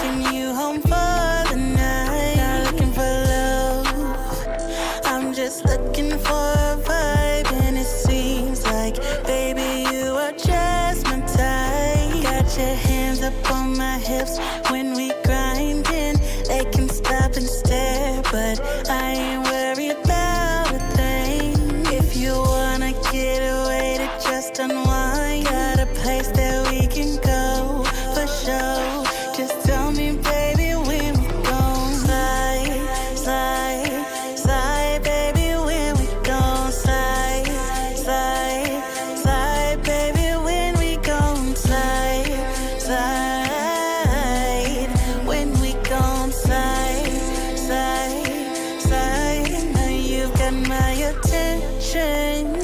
taking you home for the night. Not looking for love, I'm just looking for a vibe. And it seems like, baby, you are just my type. Got your hands up on my hips when we grindin'. They can stop and stare, but I ain't worried about a thing. If you wanna get away to just unwind, got a place that we can go for sure. Just tell me, baby, when we gon' slide, slide, slide, baby, when we gon' slide, slide, slide, baby, when we gon' slide, slide, when we gon' slide, slide, slide. Now you've got my attention.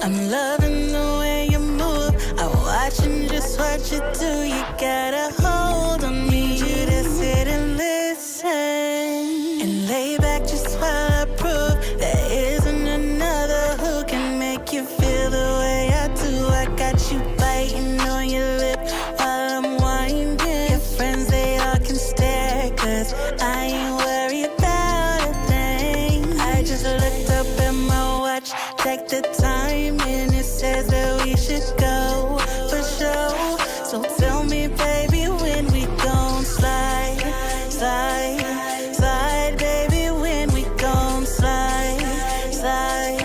I'm loving the way you move. I'm watching just what you do. You got a hold on me. You to sit and listen and lay back just while I prove there isn't another who can make you feel the way I do. I got you biting on your lip while I'm winding. Your friends, they all can stare, 'cause I ain't worried about a thing. I just looked up at my watch, checked the time, and it says that we should go for sure. So tell me, baby, when we gon' slide, slide, slide, baby, when we gon' slide, slide,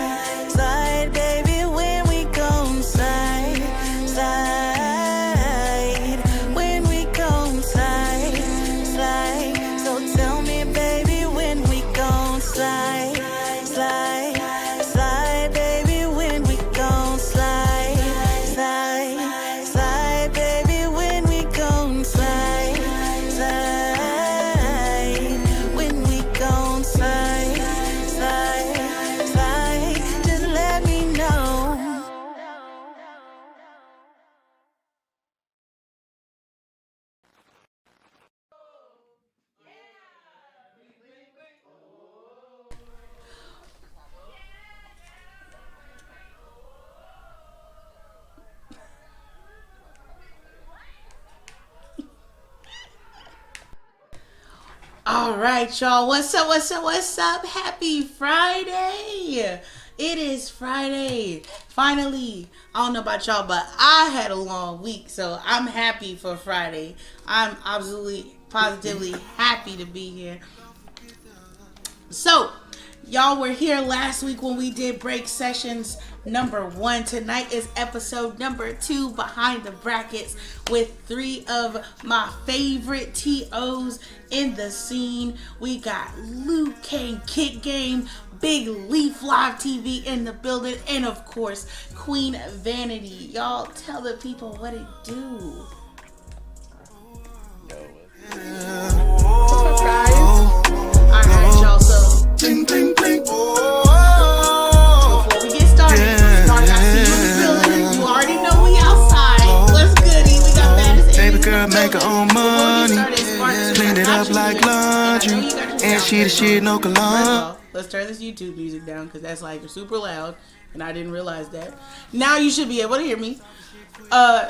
slide, baby, when we gon' slide, slide, when we gon' slide, slide. So tell me, baby, when we gon' slide, slide, slide, baby, when we gon' slide, slide, slide, baby, when we gon' slide, slide, when we gon' slide, slide, slide. Just let me know. All right, y'all. What's up? What's up? What's up? Happy Friday. It is Friday. Finally. I don't know about y'all, but I had a long week, so I'm happy for Friday. I'm absolutely, positively happy to be here. So, y'all were here last week when we did Break Sessions number 1. Tonight is episode number 2, Behind the Brackets, with 3 of my favorite TOs in the scene. We got Luke Kane Kick Game, Big Leaf Live TV in the building, and of course, Queen Vanity. Y'all tell the people what it do. What's up, guys? Alright, y'all, so Bling, bling, bling. before we get started, I see you in the building. You already know we outside. What's goody? We got Madison. Baby girl make her own money, clean it up like laundry, and she the shit, no cologne. Let's turn this YouTube music down because that's like super loud, and I didn't realize that. Now you should be able to hear me.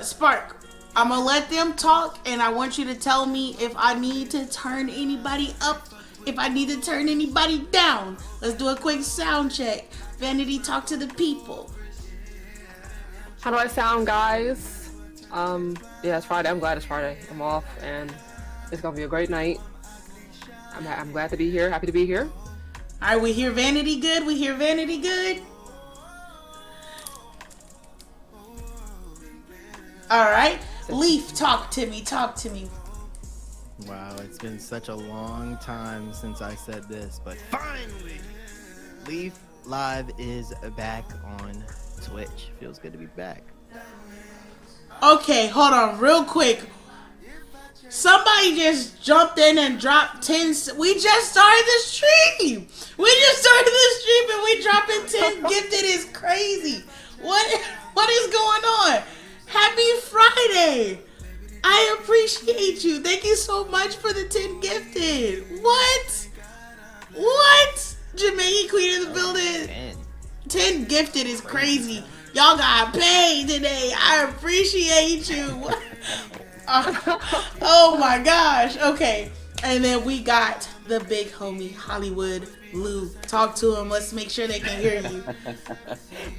Spark, I'm gonna let them talk, and I want you to tell me if I need to turn anybody up, if I need to turn anybody down. Let's do a quick sound check. Vanity, talk to the people. How do I sound, guys? Yeah, it's Friday. I'm glad it's Friday. I'm off, and it's gonna be a great night. I'm glad to be here. Happy to be here. All right, we hear Vanity good. We hear Vanity good. All right, Leaf, talk to me. Talk to me. Wow, it's been such a long time since I said this, but finally, Leaf Live is back on Twitch. Feels good to be back. Okay, hold on real quick. Somebody just jumped in and dropped 10. We just started the stream. And we dropping 10 gifted is crazy. What is going on? Happy Friday. I appreciate you. Thank you so much for the 10 gifted. What? Jamaican Queen in the building. 10 gifted is crazy. Y'all got paid today. I appreciate you. Oh my gosh. Okay. And then we got the big homie Hollywood Lou. Talk to him. Let's make sure they can hear you.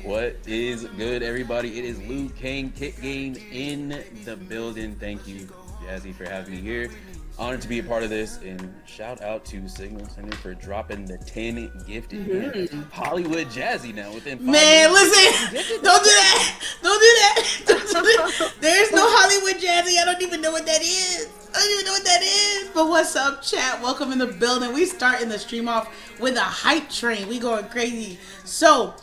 What is good, everybody? It is Lou Kane Kick Game in the building. Thank you, Jazzy, for having me here. Honored to be a part of this, and shout out to Signal Center for dropping the 10 gifted hands. Hollywood Jazzy now within 5 Man, minutes. listen, don't do that. Don't do that. Don't do that. There's no Hollywood Jazzy. I don't even know what that is. I don't even know what that is. But what's up, chat? Welcome in the building. We starting the stream off with a hype train. We going crazy. So,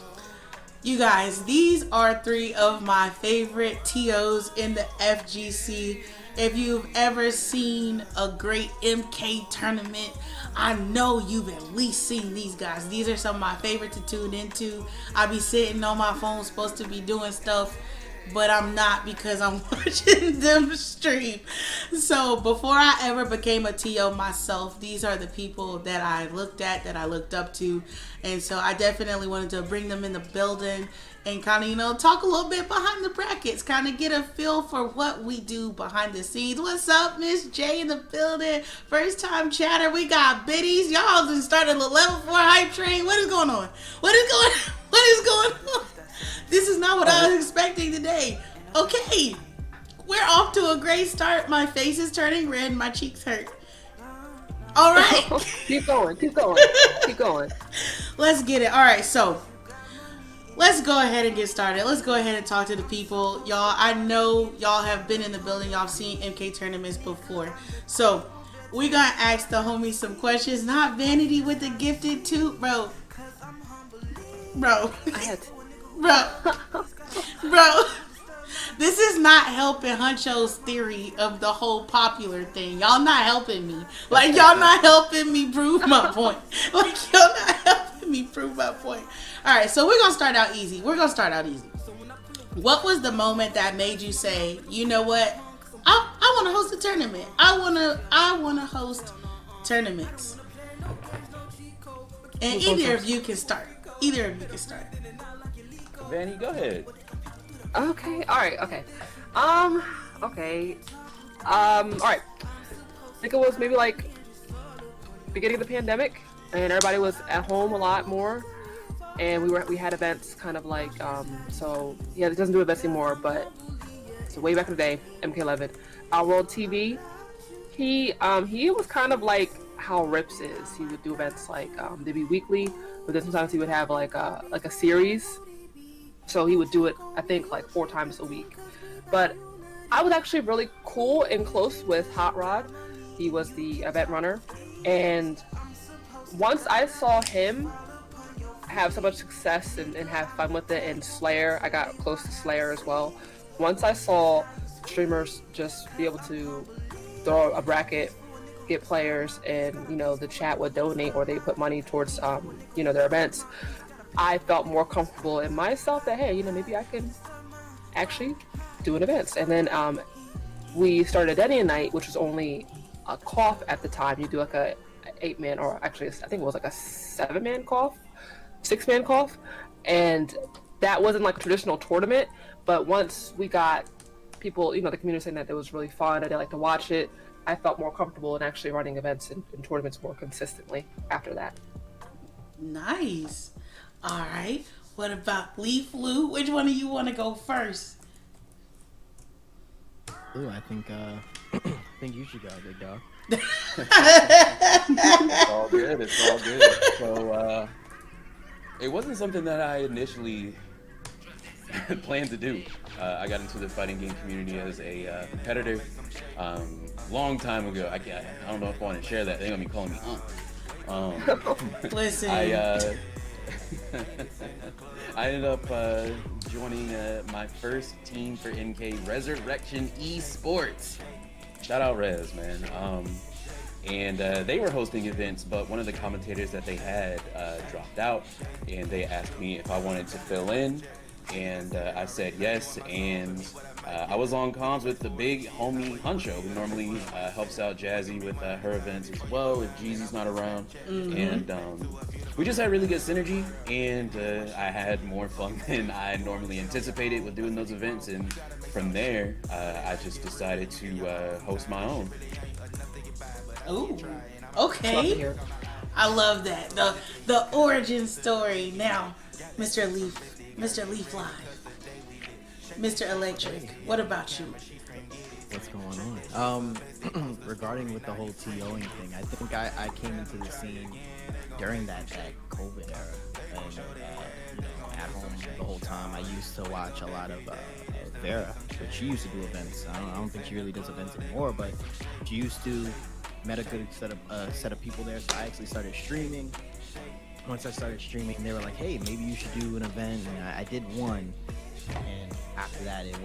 you guys, these are 3 of my favorite TOs in the FGC. If you've ever seen a great MK tournament, I know you've at least seen these guys. These are some of my favorite to tune into. I be sitting on my phone, supposed to be doing stuff, but I'm not because I'm watching them stream. So before I ever became a TO myself, these are the people that I looked at, that I looked up to. And so I definitely wanted to bring them in the building and kind of, talk a little bit behind the brackets, kind of get a feel for what we do behind the scenes. What's up, Miss J in the building? First time chatter. We got biddies. Y'all just started a level 4 hype train. What is going on? What is going on? This is not what I was expecting today. Okay, we're off to a great start. My face is turning red. My cheeks hurt. All right. Keep going. Keep going. Let's get it. All right, so let's go ahead and get started. Let's go ahead and talk to the people. Y'all, I know y'all have been in the building. Y'all have seen MK tournaments before. So we're going to ask the homies some questions. Not vanity with the gifted too. Bro. This is not helping Huncho's theory of the whole popular thing. Y'all not helping me. Like, y'all not helping me prove my point. All right, so we're going to start out easy. What was the moment that made you say, you know what? I want to host a tournament. I want to host tournaments. And either of you can start. Vanny, go ahead. Okay. All right. Okay. All right. I think it was maybe like beginning of the pandemic, and everybody was at home a lot more, and we had events kind of like so yeah, it doesn't do events anymore, but so way back in the day, MK11, Our World TV, he was kind of like how Rips is. He would do events like they'd be weekly, but then sometimes he would have like a series. So he would do it, I think, like 4 times a week. But I was actually really cool and close with Hot Rod. He was the event runner. And once I saw him have so much success and have fun with it, and Slayer, I got close to Slayer as well. Once I saw streamers just be able to throw a bracket, get players, and, the chat would donate or they put money towards, their events, I felt more comfortable in myself that, hey, maybe I can actually do an event. And then we started Denny Night, which was only a cough at the time. You do like a 8-man, or actually I think it was like a 7-man cough, 6-man cough. And that wasn't like a traditional tournament, but once we got people, the community saying that it was really fun, that they like to watch it, I felt more comfortable in actually running events and tournaments more consistently after that. Nice. All right. What about Leaf Lou? Which one of you want to go first? Ooh, I think you should go, big dog. It's all good. So it wasn't something that I initially planned to do. I got into the fighting game community as a competitor long time ago. I don't know if I want to share that. They're gonna be calling me Listen. I ended up joining my first team for NK, Resurrection Esports. Shout out Rez, man. And they were hosting events, but one of the commentators that they had dropped out, and they asked me if I wanted to fill in. and I said yes. And I was on comms with the big homie Huncho, who normally helps out Jazzy with her events as well if Jeezy's not around. And we just had really good synergy, and I had more fun than I normally anticipated with doing those events. And from there, I just decided to host my own. Ooh, okay. I love that. The origin story. Now, Mr. Leaf Live, Mr. Electric, what about you? What's going on? Regarding with the whole TOing thing, I think I came into the scene during that COVID era, and at home the whole time. I used to watch a lot of Vera, but she used to do events. I don't think she really does events anymore, but she used to. Met a good set of people there, so I actually started streaming. Once I started streaming, they were like, "Hey, maybe you should do an event," and I did one. And after that, it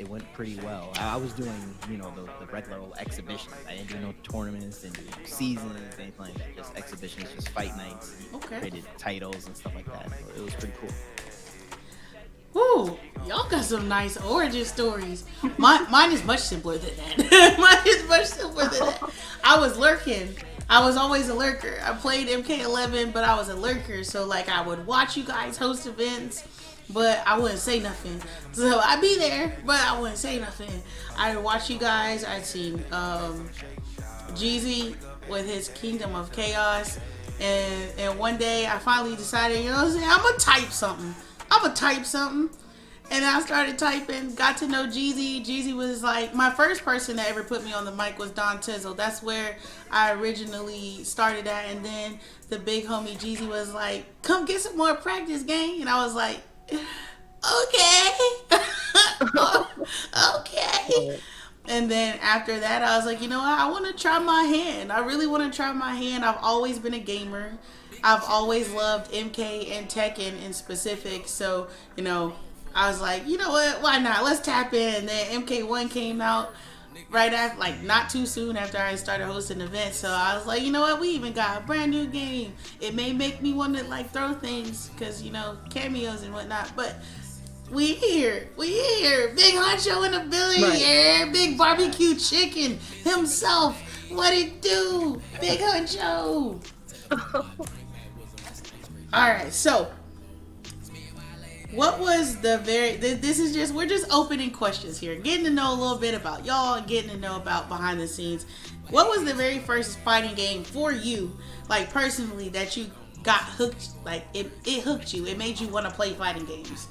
went pretty well. I was doing, the regular old exhibitions. I didn't do no tournaments and seasons, anything like that. Just exhibitions, just fight nights. Created titles and stuff like that. So it was pretty cool. Woo, y'all got some nice origin stories. Mine is much simpler than that. Mine is much simpler than that. I was lurking. I was always a lurker. I played MK11, but I was a lurker. So, I would watch you guys host events, but I wouldn't say nothing. So, I'd be there, but I wouldn't say nothing. I would watch you guys. I'd seen Jeezy with his Kingdom of Chaos. And one day, I finally decided, I'm going to type something. And I started typing, got to know Jeezy. Jeezy was my first person that ever put me on the mic was Don Tizzle. That's where I originally started at. And then the big homie Jeezy was like, come get some more practice, gang. And I was like, okay. Okay. And then after that, I was like, what? I want to try my hand. I really want to try my hand. I've always been a gamer. I've always loved MK and Tekken in specific. So, I was like, you know what? Why not? Let's tap in. And then MK1 came out right after, not too soon after I started hosting events. So I was like, you know what? We even got a brand new game. It may make me want to throw things because, cameos and whatnot. But we here. Big Huncho in the building here. Big barbecue chicken himself. What it do? Big Huncho. All right, so what was we're just opening questions here, getting to know a little bit about y'all and getting to know about behind the scenes. What was the very first fighting game for you, personally, that you got hooked, it hooked you, it made you want to play fighting games?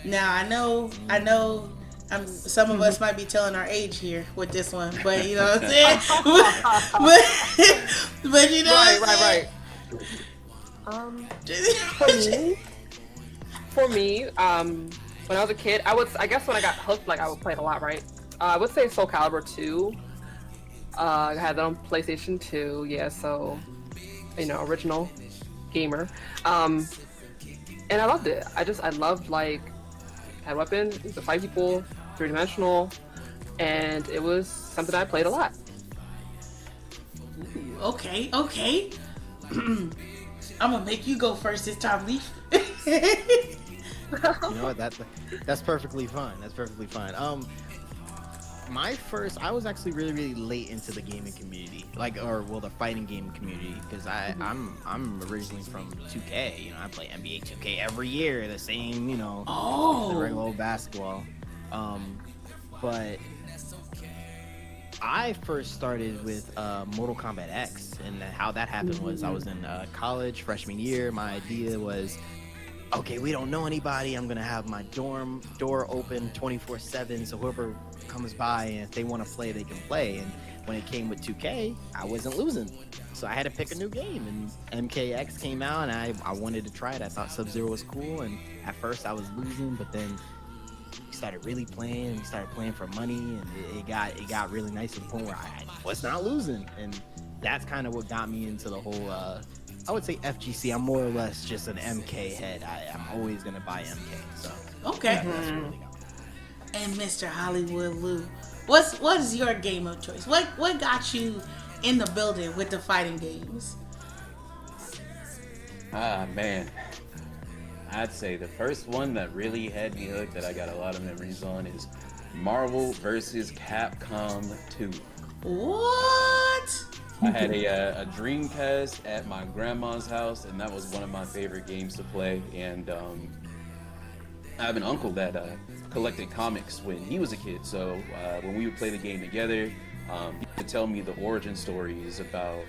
Now, I know some of us might be telling our age here with this one, but you know what I'm saying? but you know Right. For me, when I was a kid, I guess when I got hooked, I would play it a lot, right? I would say Soul Calibur 2. I had that on PlayStation 2, yeah, so, original gamer. And I loved it. I loved, had weapons, to fight people, 3-dimensional, and it was something I played a lot. Okay. I'm gonna make you go first this time, Leaf. You know what? That's perfectly fine. I was actually really, really late into the gaming community, the fighting game community, because I'm originally from 2K. I play NBA 2K every year, the same, the regular old basketball. But I first started with Mortal Kombat X, and how that happened was I was in college, freshman year. My idea was, okay, we don't know anybody. I'm gonna have my dorm door open 24/7, so whoever comes by and if they want to play, they can play. And when it came with 2K, I wasn't losing, so I had to pick a new game. And MKX came out, and I wanted to try it. I thought Sub-Zero was cool, and at first I was losing, but then we started really playing. We started playing for money, and it got really nice to the point where I was not losing, and that's kind of what got me into the whole. I would say FGC. I'm more or less just an MK head. I'm always gonna buy MK. So okay. That's what really got me. And Mr. Hollywood Lou, what is your game of choice? What got you in the building with the fighting games? Ah, man. I'd say the first one that really had me hooked, that I got a lot of memories on, is Marvel versus Capcom 2. What? I had a Dreamcast at my grandma's house, and that was one of my favorite games to play. And I have an uncle that collected comics when he was a kid. So when we would play the game together, he would tell me the origin stories about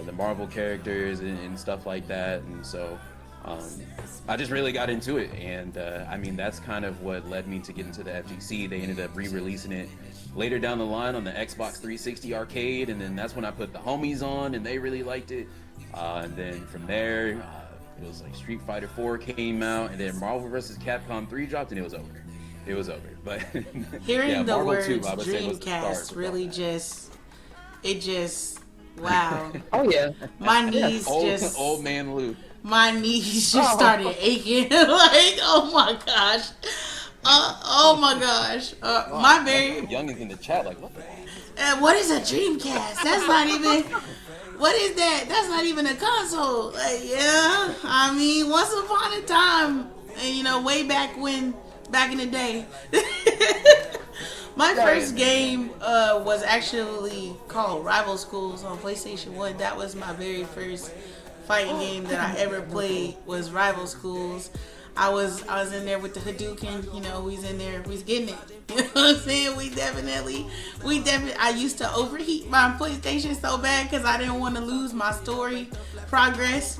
the Marvel characters and stuff like that. And so I just really got into it. And I mean, that's kind of what led me to get into the FGC. They ended up re-releasing it later down the line on the Xbox 360 arcade. And then that's when I put the homies on, and they really liked it. And then from there, it was like Street Fighter 4 came out, and then Marvel vs. Capcom 3 dropped, and it was over. It was over. But hearing yeah, the Marvel words 2, I would say, was the Dreamcast start really wow. Oh yeah. My knees old man Luke. My knees just started aching. Like, oh my gosh. My very youngins in the chat, like, what the heck? what is a Dreamcast? That's not even. What is that? That's not even a console. Like, yeah, I mean, once upon a time, and way back in the day, my first game was actually called Rival Schools on PlayStation 1. That was my very first fighting game that I ever played, was Rival Schools. I was in there with the Hadouken, he's in there, he's getting it. You know what I'm saying? We definitely, I used to overheat my PlayStation so bad because I didn't want to lose my story progress,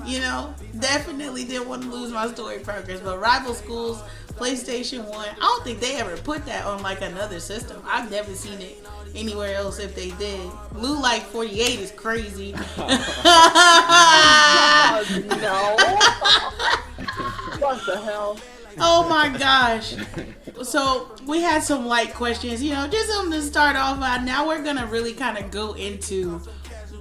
Definitely didn't want to lose my story progress. But Rival Schools, PlayStation 1, I don't think they ever put that on like another system. I've never seen it anywhere else if they did. Blue Light 48 is crazy. No. What the hell? Oh my gosh. So we had some light questions, just something to start off on. Now we're gonna really kind of go into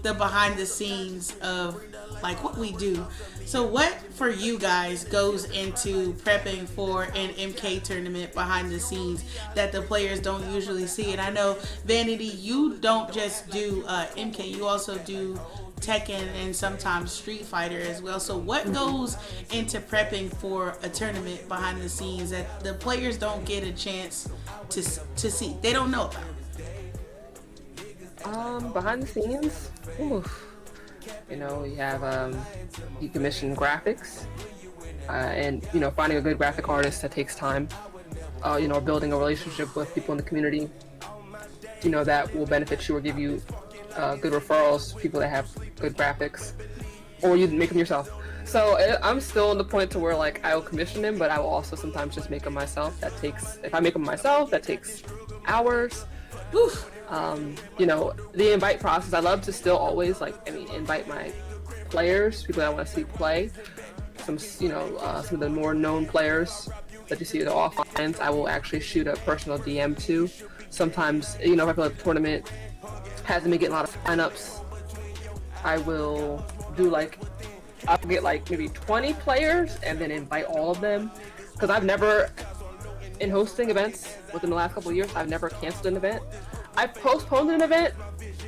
the behind the scenes of like what we do. So what for you guys goes into prepping for an MK tournament behind the scenes that the players don't usually see? And I know, Vanity, you don't just do MK, you also do Tekken and sometimes Street Fighter as well. So what goes into prepping for a tournament behind the scenes that the players don't get a chance to see? They don't know about. Behind the scenes, oof. You have you commission graphics, and finding a good graphic artist, that takes time. Building a relationship with people in the community, that will benefit you or give you good referrals, people that have good graphics, or you make them yourself. So I'm still in the point to where like I will commission them, but I will also sometimes just make them myself. If I make them myself, that takes hours. Oof. The invite process, I love to still always invite my players, people that I want to see play. Some of the more known players that you see in the offlines, I will actually shoot a personal DM to. Sometimes, if I feel like the tournament has me getting a lot of signups, I will do I'll get maybe 20 players and then invite all of them. Because I've never, in hosting events within the last couple of years, I've never canceled an event. I've postponed an event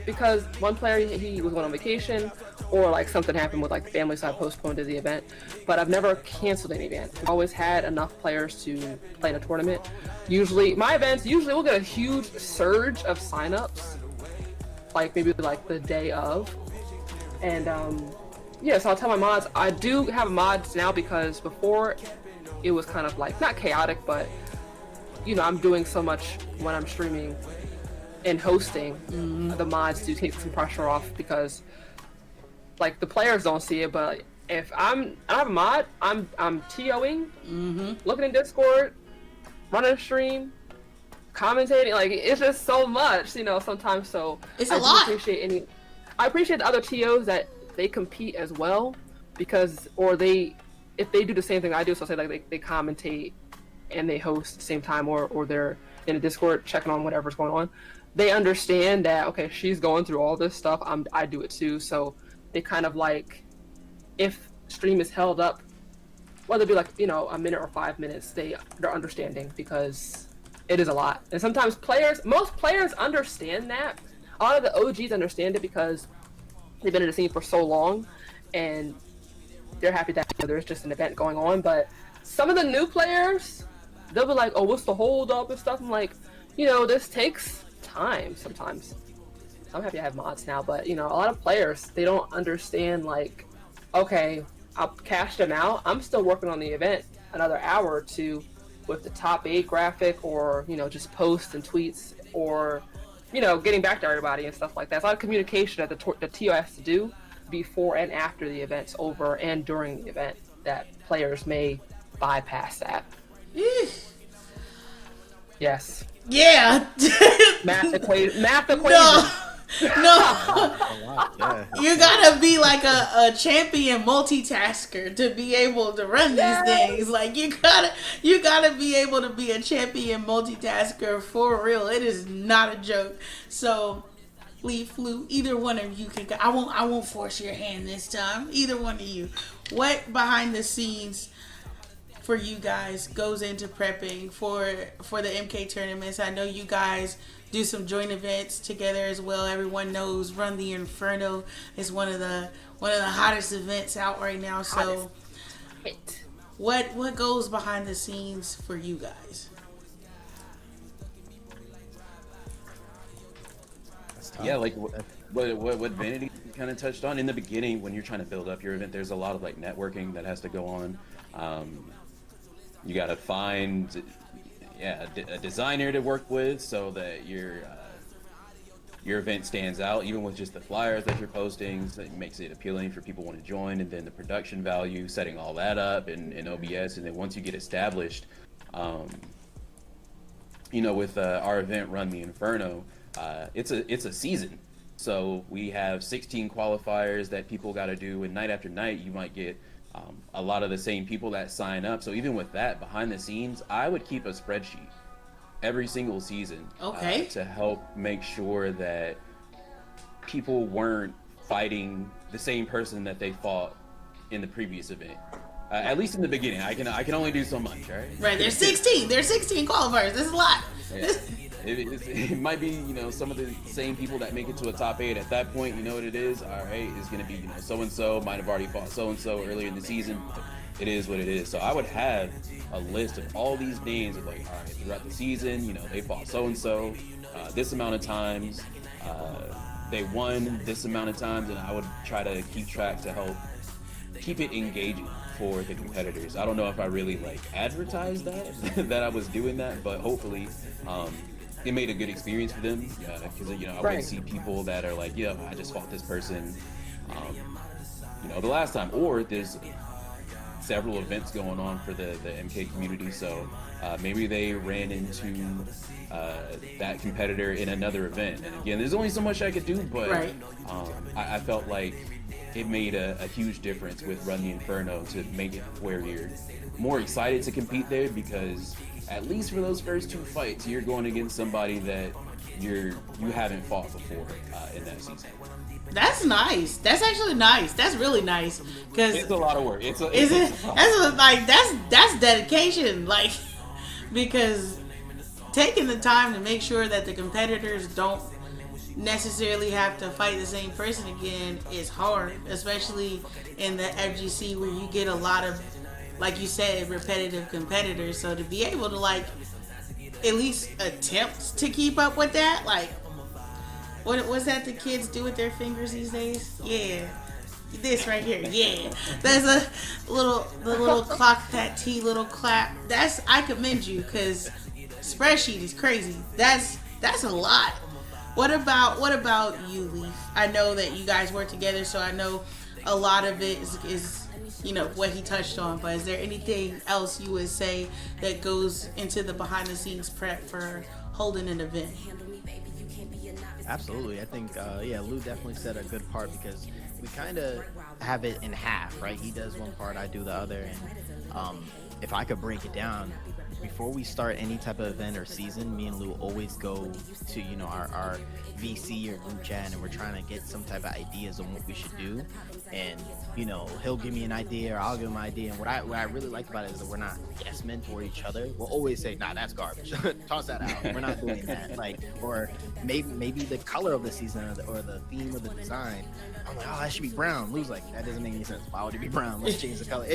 because one player, he was going on vacation, or something happened with the family, so I postponed the event. But I've never canceled an event. I've always had enough players to play in a tournament. My events we'll get a huge surge of signups, maybe the day of. And so I'll tell my mods. I do have mods now because before it was kind of not chaotic, but I'm doing so much when I'm streaming and hosting. The mods do take some pressure off because the players don't see it, but if I have a mod, I'm TOing, looking in Discord, running a stream, commentating, it's just so much, sometimes. So it's a lot. I appreciate the other TOs that they compete as well, because if they do the same thing I do, so say they commentate and they host at the same time, or they're in a Discord checking on whatever's going on, they understand that, okay, she's going through all this stuff, I do it too. So they kind of if stream is held up, whether it be a minute or 5 minutes, they're understanding, because it is a lot. And sometimes most players understand that. A lot of the OGs understand it because they've been in the scene for so long, and they're happy that there's just an event going on. But some of the new players, they'll be like, "Oh, what's the hold up and stuff?" I'm like, this takes time sometimes. I'm happy I have mods now, but a lot of players, they don't understand, like, okay, I'll cash them out. I'm still working on the event another hour or two with the top 8 graphic, or just posts and tweets, or getting back to everybody and stuff like that. It's a lot of communication that the TO has to do before and after the event's over and during the event that players may bypass that. Yes. Yeah. Math equation. No. Yeah. You gotta be like a champion multitasker to be able to run these things. Like you gotta be able to be a champion multitasker for real. It is not a joke. So Lee, Flu, either one of you can go. I won't force your hand this time. Either one of you. What behind the scenes for you guys goes into prepping for the MK tournaments? I know you guys do some joint events together as well. Everyone knows Run the Inferno is one of the hottest events out right now. So what goes behind the scenes for you guys? Yeah, like what Vanity kind of touched on in the beginning, when you're trying to build up your event, there's a lot of like networking that has to go on. You got to find a designer to work with so that your event stands out, even with just the flyers that you're posting. So it makes it appealing for people who want to join, and then the production value, setting all that up in OBS, and then once you get established, with our event Run the Inferno, it's a season. So we have 16 qualifiers that people got to do, and night after night you might get a lot of the same people that sign up. So even with that, behind the scenes, I would keep a spreadsheet every single season to help make sure that people weren't fighting the same person that they fought in the previous event. At least in the beginning. I can only do so much, right? Right, there's 16. There's 16 qualifiers. This is a lot. Yeah. It might be, some of the same people that make it to a top 8 at that point. You know what it is? All right, it's going to be, so-and-so might have already fought so-and-so earlier in the season. It is what it is. So I would have a list of all these names of like, all right, throughout the season, they fought so-and-so this amount of times. They won this amount of times, and I would try to keep track to help keep it engaging for the competitors. I don't know if I really advertised that that I was doing that, but hopefully it made a good experience for them, because I would see people that are like, yeah, I just fought this person the last time, or there's several events going on for the MK community, so maybe they ran into that competitor in another event, and again, there's only so much I could do, but I felt like it made a huge difference with Run the Inferno to make it where you're more excited to compete there, because at least for those first 2 fights, you're going against somebody that you haven't fought before in that season. That's nice. That's actually nice. That's really nice, because it's a lot of work. That's dedication, because taking the time to make sure that the competitors don't necessarily have to fight the same person again is hard, especially in the FGC where you get a lot of, like you said, repetitive competitors. So to be able to at least attempt to keep up with that, what's that the kids do with their fingers these days? Yeah, this right here. Yeah, there's the little clock that T little clap. I commend you, because spreadsheet is crazy. That's a lot. What about you, Leaf? I know that you guys work together, so I know a lot of it is what he touched on, but is there anything else you would say that goes into the behind the scenes prep for holding an event? Absolutely. I think Lou definitely said a good part, because we kind of have it in half, right? He does one part, I do the other, and if I could break it down, before we start any type of event or season, me and Lou always go to, you know, our VC or group chat, and we're trying to get some type of ideas on what we should do. And, you know, he'll give me an idea or I'll give him an idea. And what I really like about it is that we're not yes men for each other. We'll always say, nah, that's garbage. Toss that out. We're not doing that. Like, or maybe the color of the season or the theme of the design. I'm like, oh, that should be brown. Lou's like, that doesn't make any sense. Why would it be brown? Let's change the color.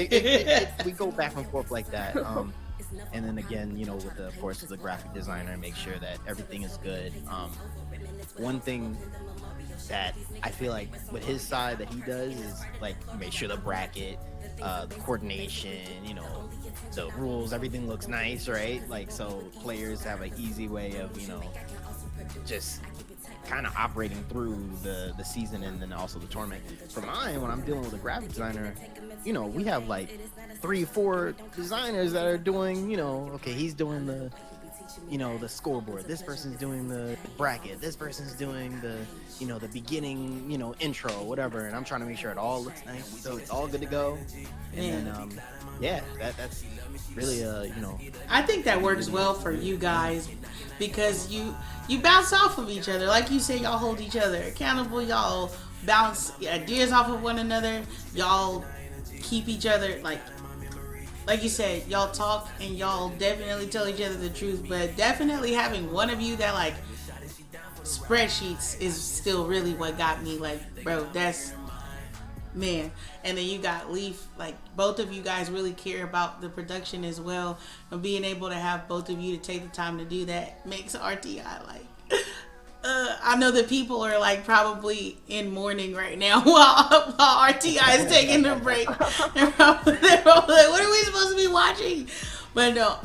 We go back and forth like that. And then again, you know, with the, of course, the graphic designer, and make sure that everything is good. One thing that I feel like with his side that he does is like make sure the bracket, the coordination, you know, the rules, everything looks nice, right? Like, so players have an easy way of, you know, just kind of operating through the season and then also the tournament. For mine, when I'm dealing with a graphic designer, you know, we have like 3-4 designers that are doing, you know, okay, he's doing the, you know, the scoreboard, this person's doing the bracket, this person's doing the, you know, the beginning, you know, intro, whatever, and I'm trying to make sure it all looks nice, so it's all good to go. And then yeah, that's really you know, I think that works well for you guys because you bounce off of each other. Like you say, y'all hold each other accountable, y'all bounce ideas off of one another, y'all keep each other like you said, y'all talk and y'all definitely tell each other the truth, but definitely having one of you that like spreadsheets is still really what got me like, bro, that's man. And then you got Leaf, like both of you guys really care about the production as well, and being able to have both of you to take the time to do that makes RTI like I know that people are like probably in mourning right now while RTI is taking a break. They're probably like, what are we supposed to be watching? But no,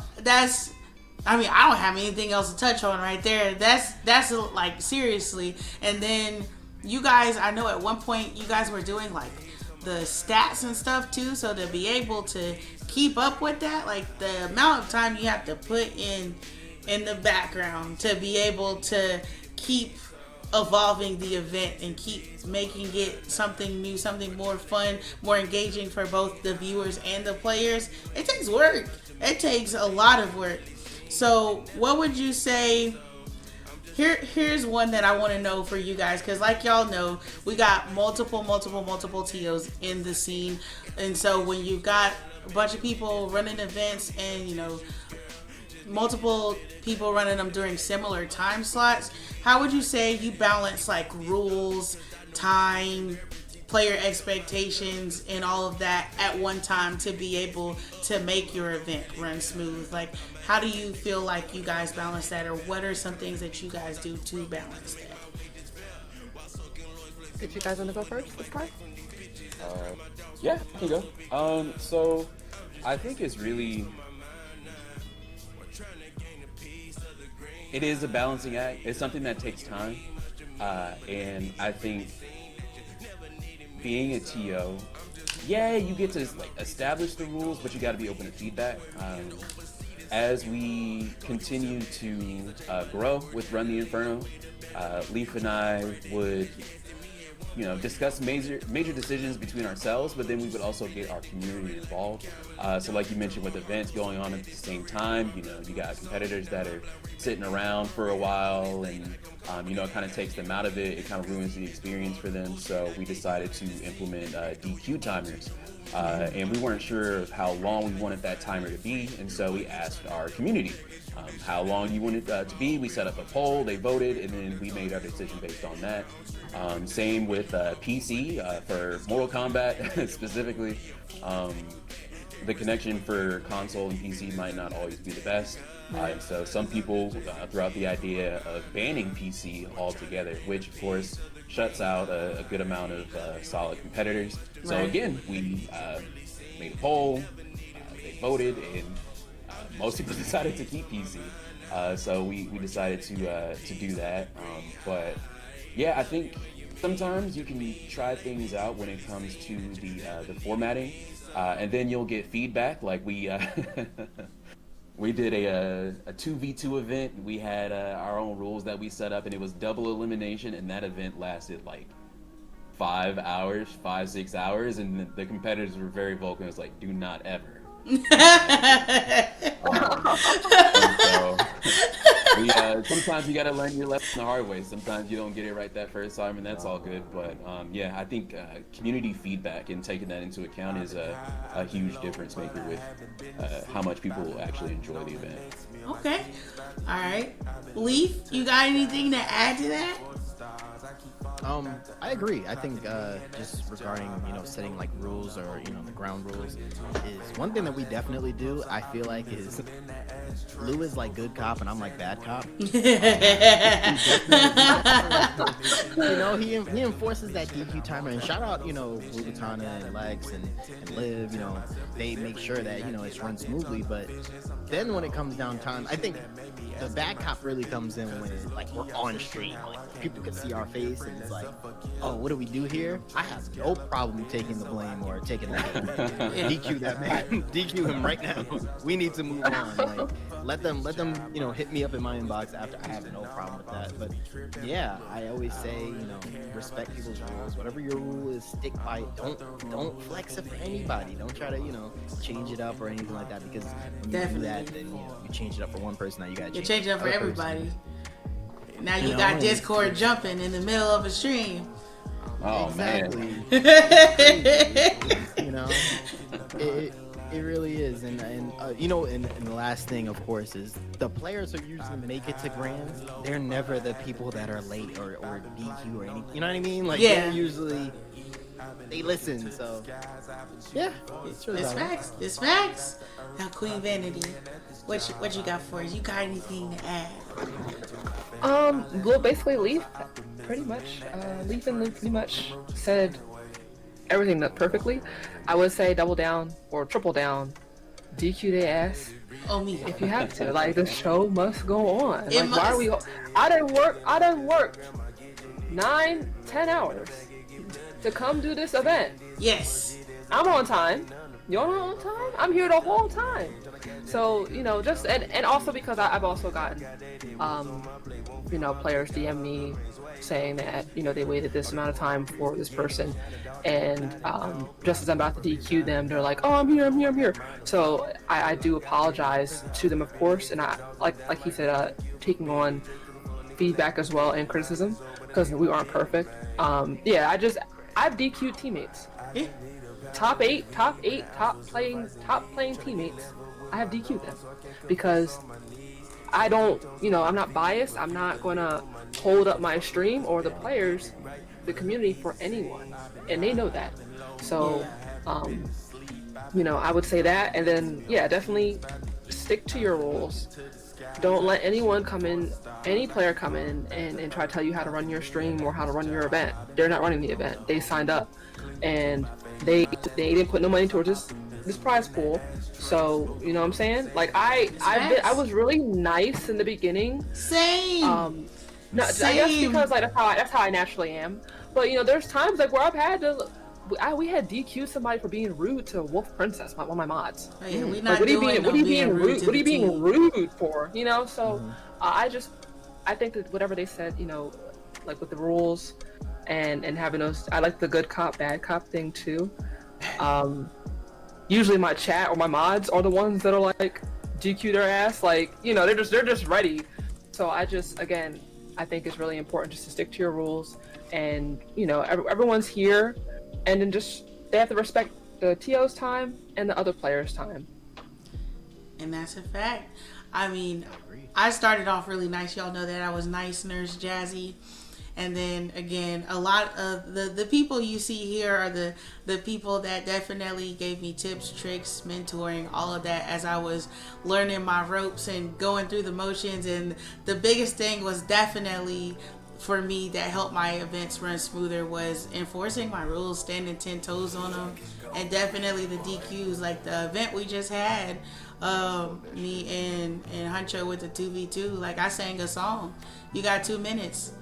I mean, I don't have anything else to touch on right there. That's like seriously. And then you guys, I know at one point you guys were doing like the stats and stuff too. So to be able to keep up with that, like the amount of time you have to put in the background to be able to keep evolving the event and keep making it something new, something more fun, more engaging for both the viewers and the players. It takes work. It takes a lot of work. So what would you say? Here's one that I want to know for you guys, because like y'all know, we got multiple TOs in the scene. And so when you've got a bunch of people running events and, you know, multiple people running them during similar time slots, how would you say you balance like rules, time, player expectations, and all of that at one time to be able to make your event run smooth? Like, how do you feel like you guys balance that, or what are some things that you guys do to balance that? Did you guys want to go first this time? Yeah, I can go. So I think it's really, it is a balancing act. It's something that takes time. And I think being a TO, yeah, you get to like establish the rules, but you got to be open to feedback. As we continue to grow with Run the Inferno, Leaf and I would, you know, discuss major decisions between ourselves, but then we would also get our community involved. So like you mentioned, with events going on at the same time, you know, you got competitors that are sitting around for a while, and you know, it kind of takes them out of it. It kind of ruins the experience for them. So we decided to implement DQ timers. And we weren't sure of how long we wanted that timer to be, and so we asked our community how long you wanted to be. We set up a poll, they voted, and then we made our decision based on that. Same with PC for Mortal Kombat specifically. The connection for console and PC might not always be the best. And so some people threw out the idea of banning PC altogether, which of course shuts out a good amount of solid competitors. So again, we made a poll, they voted, and most people decided to keep PC. So we decided to do that. But yeah, I think sometimes you can try things out when it comes to the formatting, and then you'll get feedback. Like we we did a 2v2 event. We had our own rules that we set up, and it was double elimination, and that event lasted like 5 hours, 5-6 hours, and the competitors were very vocal. It was like, do not ever Sometimes you gotta learn your lesson the hard way. Sometimes you don't get it right that first time, and that's all good. But yeah, I think community feedback and taking that into account is a huge difference maker with how much people actually enjoy the event. Okay. All right. Leaf, you got anything to add to that? I agree. I think just regarding setting like rules or the ground rules is one thing that we definitely do. I feel like is Lou is like good cop and I'm like bad cop. He enforces that DQ timer, and shout out Rubatana and Lex and Liv. They make sure that it's run smoothly. But then when it comes down time, I think the bad cop really comes in when like we're on stream, like people can see our face and it's like, oh, what do we do here? I have no problem taking the blame or taking that. DQ that man. DQ him right now. We need to move on. Like, let them hit me up in my inbox after. I have no problem with that. But yeah, I always say respect people's rules. Whatever your rule is, stick by it. Don't flex it for anybody. Don't try to change it up or anything like that, because when you do that, then you change it up for one person. Now you got to change it up for everybody. Now you got Discord jumping in the middle of a stream. Oh exactly. Man. It really is, and the last thing, of course, is the players who usually make it to grands. They're never the people that are late or DQ or anything. You know what I mean? Like they're usually they listen. So yeah, it's facts. Now, Queen Vanity, what you got for us? You got anything to add? Well, basically, Leaf, pretty much. Leaf and Luke pretty much said everything perfectly. I would say double down or triple down. DQ their ass. Oh, me. If you have to. Like, the show must go on. It must. Why are we... I done worked 9-10 hours to come do this event. Yes. I'm on time. You're not on time? I'm here the whole time. So, just... And also because I've also gotten, players DM me saying that, they waited this amount of time for this person. And just as I'm about to DQ them, they're like, oh, I'm here. So I do apologize to them, of course. And I, like he said, taking on feedback as well and criticism, because we aren't perfect. I've DQ'd teammates. Yeah. Top playing teammates, I have DQ'd them because I don't, I'm not biased. I'm not gonna hold up my stream or the players, the community for anyone, and they know that. So, I would say that, and then definitely stick to your rules. Don't let anyone come in, any player come in and try to tell you how to run your stream or how to run your event. They're not running the event. They signed up, and they didn't put no money towards this prize pool. So you know what I'm saying? Like I was really nice in the beginning. Same. I guess because that's how I naturally am. But there's times like where I've had to. We had DQ somebody for being rude to Wolf Princess, one of my mods. Oh, yeah, what are you being rude? What are you being rude for? So I think that whatever they said, like with the rules and having those, I like the good cop, bad cop thing too. Usually my chat or my mods are the ones that are like DQ their ass, like they're just ready. So I think it's really important just to stick to your rules, and everyone's here. And then they have to respect the TO's time and the other players' time. And that's a fact. I mean, I started off really nice. Y'all know that I was nice, Nurse Jazzy. And then again, a lot of the people you see here are the people that definitely gave me tips, tricks, mentoring, all of that as I was learning my ropes and going through the motions. And the biggest thing was definitely for me that helped my events run smoother was enforcing my rules, standing 10 toes on them, and definitely the DQs. Like the event we just had, me and Huncho with the 2v2, like I sang a song. You got 2 minutes.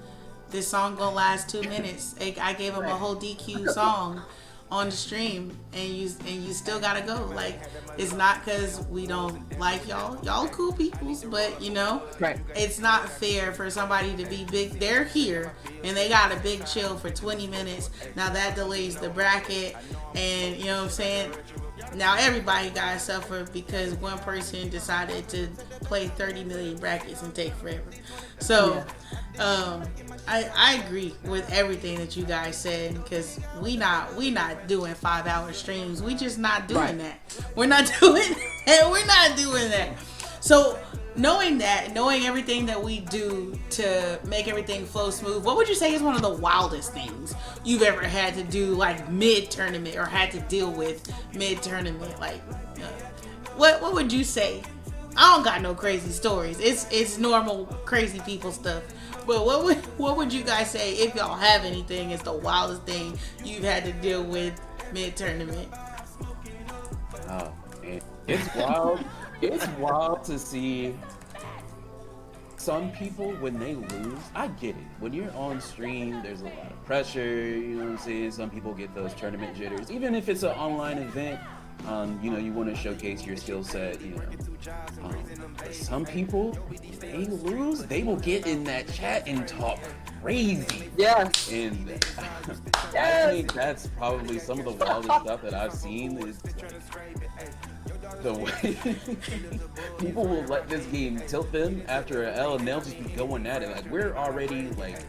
This song gonna last 2 minutes. I gave him a whole DQ song on the stream, and you still gotta go. Like, it's not because we don't like y'all cool peoples, but right. It's not fair for somebody to be big. They're here and they got a big chill for 20 minutes. Now that delays the bracket, and you know what I'm saying, Now everybody got to suffer because one person decided to play 30 million brackets and take forever. So, I agree with everything that you guys said because we not doing 5-hour streams. We just not doing that. We're not doing that. We're not doing that. So knowing everything that we do to make everything flow smooth, what would you say is one of the wildest things you've ever had to do, like mid-tournament, or had to deal with mid-tournament? Like, what would you say? I don't got no crazy stories. It's normal crazy people stuff. But what would you guys say, if y'all have anything, is the wildest thing you've had to deal with mid-tournament? Oh, man. It's wild. It's wild to see some people when they lose. I get it. When you're on stream, there's a lot of pressure. You know what I'm saying? Some people get those tournament jitters. Even if it's an online event, you want to showcase your skill set. But some people, when they lose, they will get in that chat and talk crazy. Yes. And I think that's probably some of the wildest stuff that I've seen is the way people will let this game tilt them after an L, and they'll just be going at it. Like, we're already like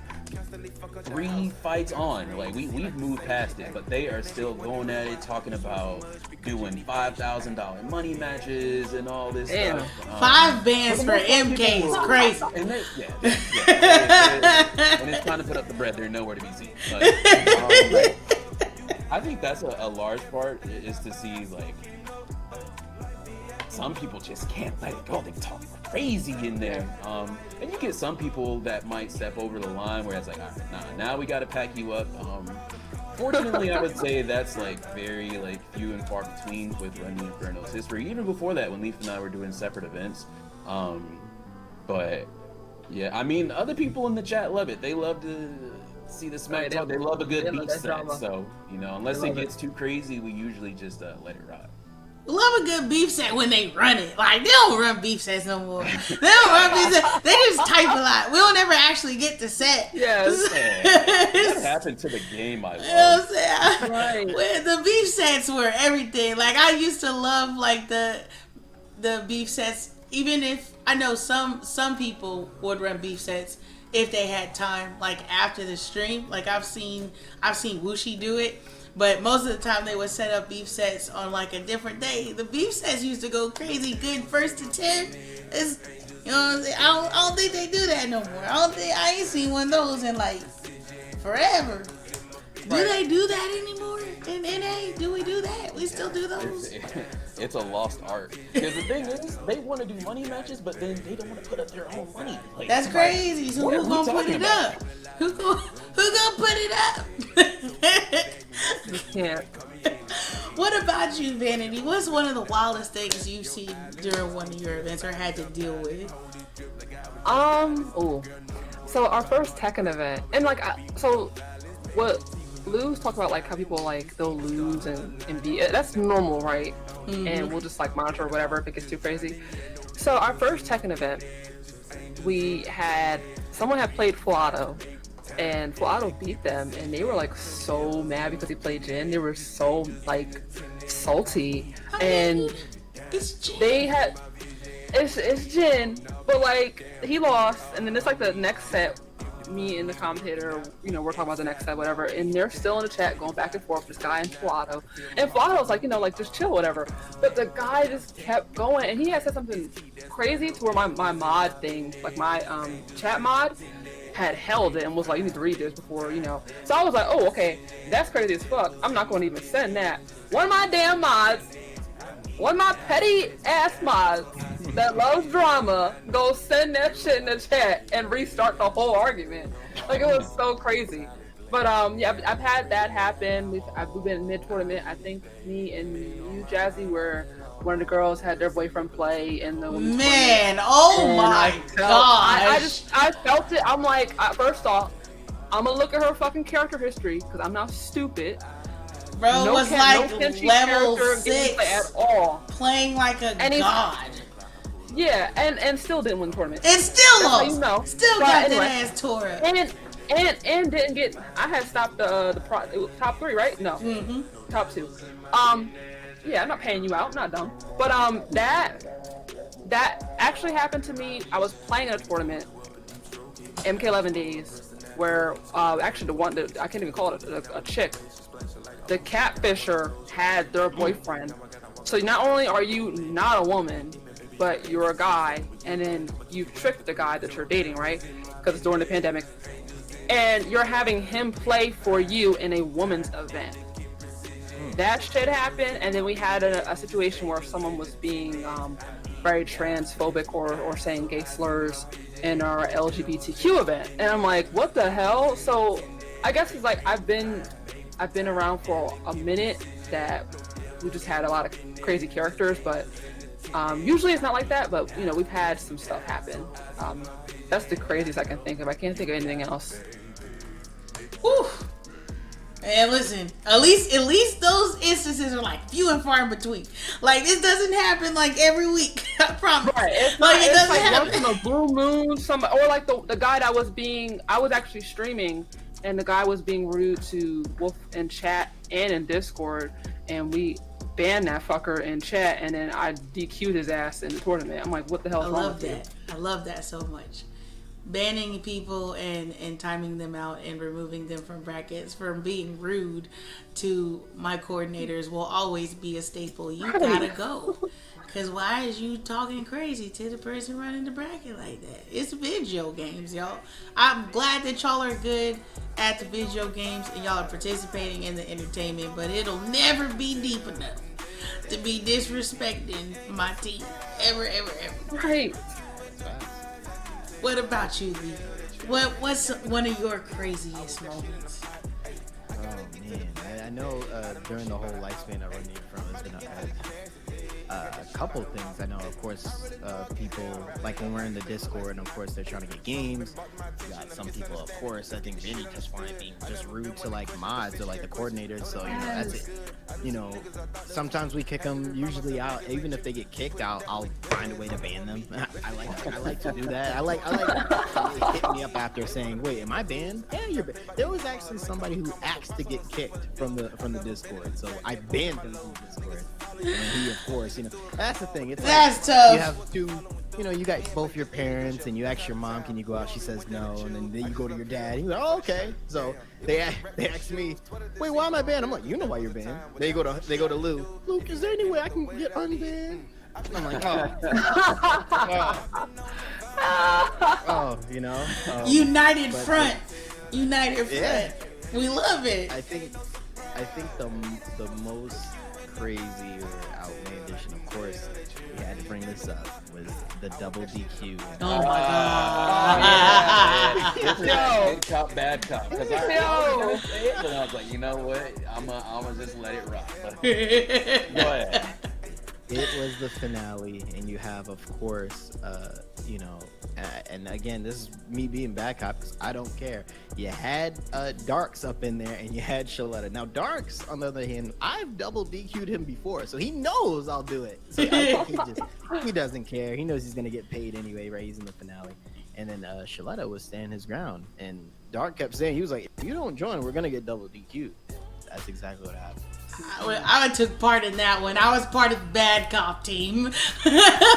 3 fights on. Like, we've moved past it, but they are still going at it, talking about doing $5,000 money matches and all this stuff. 5 bands for MK is crazy. And when it's time to put up the bread, they're nowhere to be seen. But, I think that's a large part, is to see, like, some people just can't let it go. They talk crazy in there. And you get some people that might step over the line where it's like, all right, nah, now we got to pack you up. Fortunately, I would say that's like very like few and far between with Run the Inferno's history. Even before that, when Leaf and I were doing separate events. But yeah, I mean, other people in the chat love it. They love to see the smack talk. They love a good beat set. So, unless it gets too crazy, we usually just let it rock. Love a good beef set when they run it. Like, they don't run beef sets no more. They don't run beef sets. They just type a lot. We don't ever actually get the set. Yes. What happened to the game I love? You know what I'm saying? Right. When the beef sets were everything. Like, I used to love, like, the beef sets. Even if, I know some people would run beef sets if they had time, like, after the stream. Like, I've seen Wushi do it. But most of the time they would set up beef sets on like a different day. The beef sets used to go crazy good first to 10. It's, you know what I'm saying? I don't think they do that no more. I ain't seen one of those in like forever. Do they do that anymore in NA? Do we do that? We still do those? It's a lost art. Because the thing is, they want to do money matches, but then they don't want to put up their own money. Like, that's crazy. So who's gonna put it up? Who gonna put it up? You can't. What about you, Vanity? What's one of the wildest things you've seen during one of your events or had to deal with? So our first Tekken event, and like, what Lou's talked about, like how people like they'll lose and be, that's normal, right? Mm-hmm. And we'll just like monitor or whatever if it gets too crazy. So our first Tekken event, someone had played Fuado, and Fuado beat them, and they were like so mad because he played Jin. They were so like salty, and it's Jin. They had it's Jin, but like he lost, and then it's like the next set. Me and the commentator, we're talking about the next set, whatever, and they're still in the chat going back and forth, this guy and Fuado. And Fuado's like, like, just chill, whatever. But the guy just kept going, and he had said something crazy to where my mod thing, like my chat mod, had held it and was like, you need to read this before, So I was like, oh, okay, that's crazy as fuck. I'm not going to even send that. One of my petty ass mods that loves drama goes send that shit in the chat and restart the whole argument. Like, it was so crazy. But I've had that happen. We've been mid-tournament. I think me and you, Jazzy, were one of the girls had their boyfriend play in the women's tournament. Oh my god! I felt it. I'm like, first off, I'm gonna look at her fucking character history because I'm not stupid. Bro, was like level 6 at all, playing like a god. Yeah, and still didn't win the tournament. And still lost. Still got anyway, that ass tore up. And didn't get. I had stopped the top 3, right? No, top 2. Yeah, I'm not paying you out. I'm not dumb. But that actually happened to me. I was playing in a tournament, MK11 days, where actually the one that I can't even call it a chick. The catfisher had their boyfriend. So not only are you not a woman, but you're a guy, and then you tricked the guy that you're dating, right? Because it's during the pandemic, and you're having him play for you in a woman's event. That shit happened, and then we had a situation where someone was being very transphobic or saying gay slurs in our LGBTQ event, and I'm like, what the hell? So I guess it's like I've been around for a minute that we just had a lot of crazy characters, but usually it's not like that. But you know, we've had some stuff happen. That's the craziest I can think of. I can't think of anything else. Whew. And listen, at least those instances are like few and far in between. Like this doesn't happen like every week. I promise. Right. It's like not, it doesn't like happen. once in a blue moon, or like the guy that I was actually streaming, and the guy was being rude to Wolf in chat and in Discord, and we banned that fucker in chat, and then I DQ'd his ass in the tournament. I'm like, what the hell is wrong with you? I love that so much. Banning people and timing them out and removing them from brackets from being rude to my coordinators will always be a staple. You gotta go. Because why is you talking crazy to the person running the bracket like that? It's video games, y'all. I'm glad that y'all are good at the video games and y'all are participating in the entertainment, but it'll never be deep enough to be disrespecting my team. Ever. Right. What about you, Lee? What's one of your craziest moments? Oh man, I know during the whole lifespan of running from, there's been a couple things. I know, of course, people, like when we're in the Discord, and of course they're trying to get games. You got some people, of course, I think Vinny just wanted being just rude to like mods or like the coordinators. So, you know, that's it. You know, sometimes we kick them usually out. Even if they get kicked out, I'll find a way to ban them. I like to do that. I like hit me up after saying, wait, am I banned? Yeah, you're banned. There was actually somebody who asked to get kicked from the Discord. So I banned him from the Discord. And he, of course, you know, that's the thing. It's that's like, tough. You have two, you know, you got both your parents, and you ask your mom, can you go out? She says no, and then you go to your dad. He's like, oh, okay. So they ask me, wait, why am I banned? I'm like, you know why you're banned. They go to Lou. Luke, is there any way I can get unbanned? I'm like, oh, you know. United front. Yeah. We love it. I think the most crazy or outlandish, and of course we had to bring this up, was the double DQ. Oh my god! This is like good cop, bad cop. Because I was like, you know what? I'm gonna just let it rock. Go ahead. It was the finale, and you have, of course, you know, and again, this is me being bad cop because I don't care. You had Darks up in there, and you had Shaletta. Now, Darks, on the other hand, I've double DQ'd him before, so he knows I'll do it. So I think he doesn't care. He knows he's gonna get paid anyway, right? He's in the finale. And then Shaletta was standing his ground, and Dark kept saying, he was like, if you don't join, we're gonna get double DQ'd. That's exactly what happened. I took part in that one. I was part of the bad cop team. I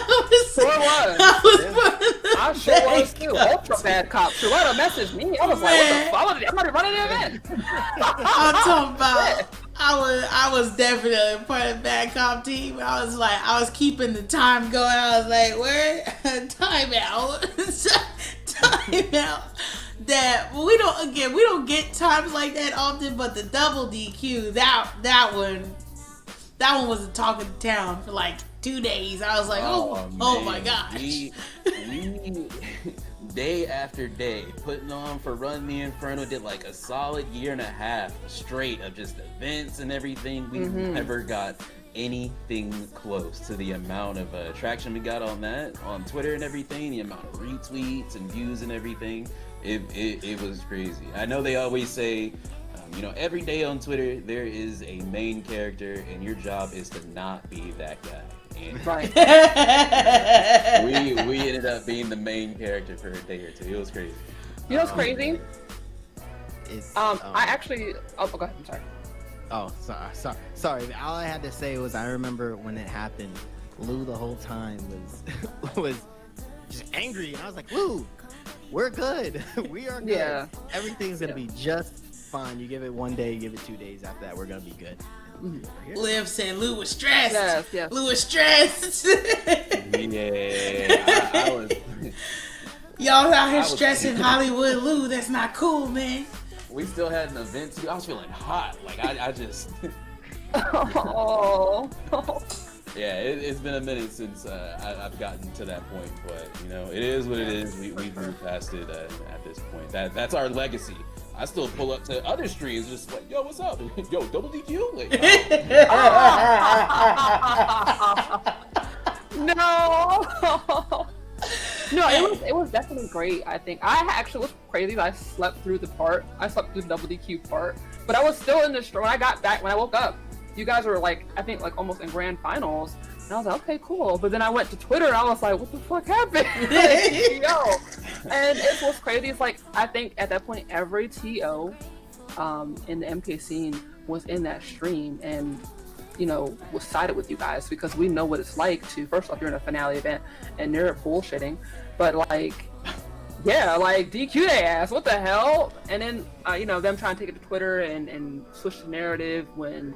sure was too. Ultra bad cop. Shaletta messaged me. I was like, what the fuck? I'm not running the event. I'm talking about. I was definitely part of the bad cop team. I was keeping the time going. I was like, where? Timeout. Timeout. That we don't get times like that often, but the double DQ, that one was the talk of the town for like 2 days. I was like, oh my gosh. We day after day putting on for Run the Inferno, did like a solid year and a half straight of just events and everything. We never got anything close to the amount of traction we got on that on Twitter and everything, the amount of retweets and views and everything. It was crazy. I know they always say, you know, every day on Twitter there is a main character, and your job is to not be that guy. And right. we ended up being the main character for a day or two. It was crazy. You know what's crazy? It's, I actually. Oh, go ahead. I'm sorry. Oh, sorry. All I had to say was I remember when it happened, Lou the whole time was just angry, and I was like, Lou, we're good. We are good. Yeah. Everything's gonna be just fine. You give it 1 day, you give it 2 days. After that, we're gonna be good. Liv said Lou was stressed. Yes. Lou was stressed. Yeah, I was. Y'all out here stressing Hollywood Lou. That's not cool, man. We still had an event too. I was feeling hot. Like I just. Oh. Yeah, it's been a minute since I've gotten to that point, but you know, it is what it is. We've moved past it at this point. That's our legacy. I still pull up to other streams just like, yo, what's up? Yo, double DQ? Like, No. No, it was definitely great. I think I actually was crazy. I slept through the double DQ part, but I was still in the stream when I got back. When I woke up, you guys were like, I think like almost in grand finals, and I was like, okay, cool. But then I went to Twitter and I was like, what the fuck happened? Like, yo, and it was crazy. It's like I think at that point every TO in the MK scene was in that stream and was sided with you guys because we know what it's like to, first off, you're in a finale event and they're bullshitting, but like, yeah, like DQ their ass, what the hell? And then, them trying to take it to Twitter and switch the narrative. When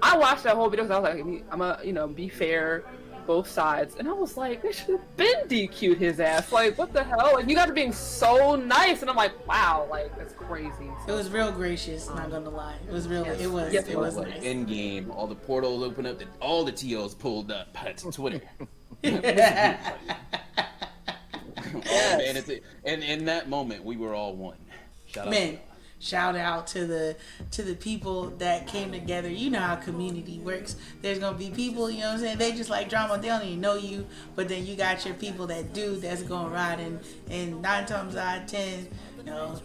I watched that whole video, I was like, I'm gonna, be fair, both sides. And I was like, they should have been DQ'd his ass. Like, what the hell? Like, you guys are being so nice. And I'm like, wow, like, that's crazy. It was real gracious, not gonna lie. It was real, it was like nice. in game, all the portals open up, all the TOs pulled up to Twitter. Oh, man, and in that moment, we were all one. Shout out to the people that came together. You know how community works. There's gonna be people, you know what I'm saying, they just like drama, they don't even know you, but then you got your people that do, that's gonna ride, and 9 times out of 10,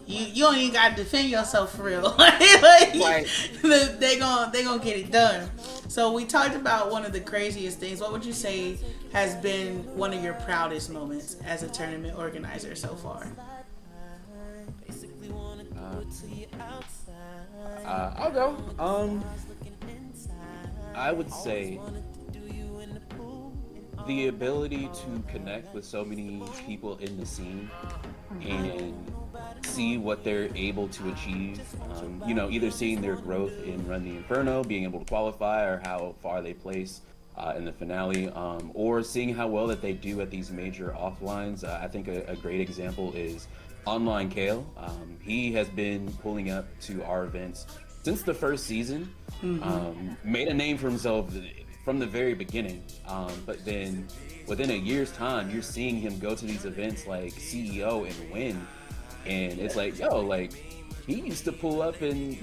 you don't even gotta defend yourself for real. Right. They gonna get it done. So we talked about one of the craziest things. What would you say has been one of your proudest moments as a tournament organizer so far? I'll go. I would say the ability to connect with so many people in the scene and see what they're able to achieve. Either seeing their growth in Run the Inferno, being able to qualify, or how far they place in the finale, or seeing how well that they do at these major offlines. I think a great example is Online Kale. He has been pulling up to our events since the first season. Made a name for himself from the very beginning, but then within a year's time, you're seeing him go to these events like CEO and win, and it's like, yo, like he used to pull up and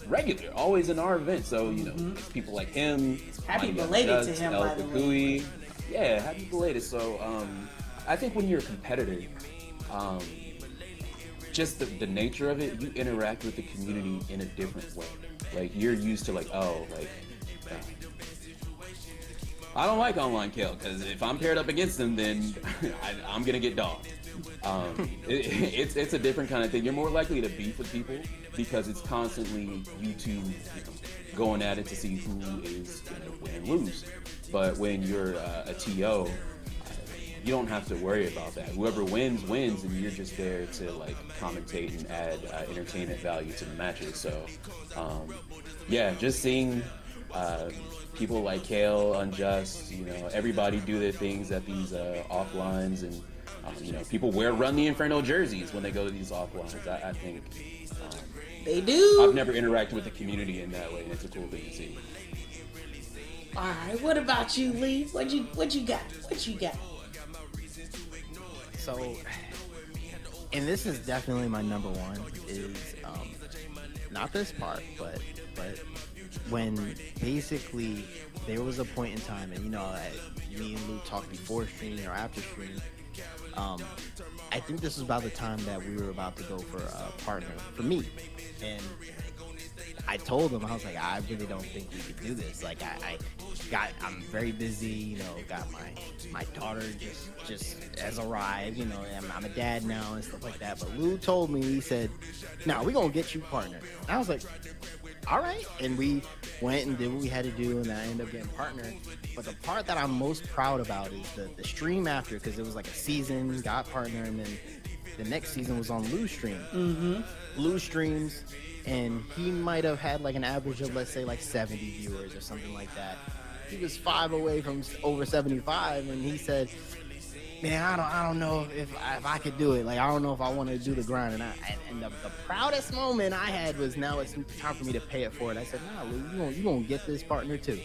regular, always in our event. So it's people like him. Happy belated to him, by the way. Yeah, happy belated. So I think when you're a competitor, just the nature of it, you interact with the community in a different way. Like you're used to like, I don't like Online Kale because if I'm paired up against them, then I'm gonna get dogged. It's a different kind of thing. You're more likely to beef with people because it's constantly you two going at it to see who is gonna win and lose. But when you're a TO, you don't have to worry about that. Whoever wins, and you're just there to like commentate and add entertainment value to the matches. So, just seeing people like Kale, Unjust, everybody do their things at these offlines, and people Run the Inferno jerseys when they go to these offlines. I think they do. I've never interacted with the community in that way, and it's a cool thing to see. All right, what about you, Lee? What you got? So, and this is definitely my number one, is not this part, but when basically there was a point in time, and me and Lou talked before streaming or after streaming, I think this was about the time that we were about to go for a partner for me, and I told him, I was like, I really don't think we could do this. Like, I'm very busy, you know, got my daughter just has arrived, you know, and I'm a dad now and stuff like that. But Lou told me, he said, "No, we're gonna get you partnered." And I was like, all right. And we went and did what we had to do, and then I ended up getting partnered. But the part that I'm most proud about is the stream after, because it was like a season, got partner, and then the next season was on Lou's stream. Lou streams, and he might have had like an average of, let's say, like 70 viewers or something like that. He was 5 away from over 75, and he said, "Man, I don't know if I could do it. Like, I don't know if I want to do the grind." And the proudest moment I had was, now it's time for me to pay it forward. I said, "Nah, Lou, you gonna get this partner too."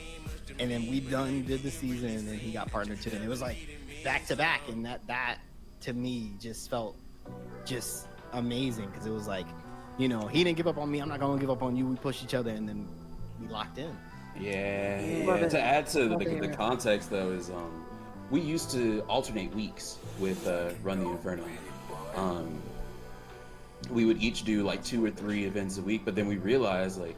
And then we did the season, and then he got partner too, and it was like back to back, and that to me just felt just amazing, because it was like, you know, he didn't give up on me, I'm not gonna give up on you. We pushed each other, and then we locked in. Yeah. To add to the context though is we used to alternate weeks with Run the Inferno. We would each do like 2 or 3 events a week, but then we realized like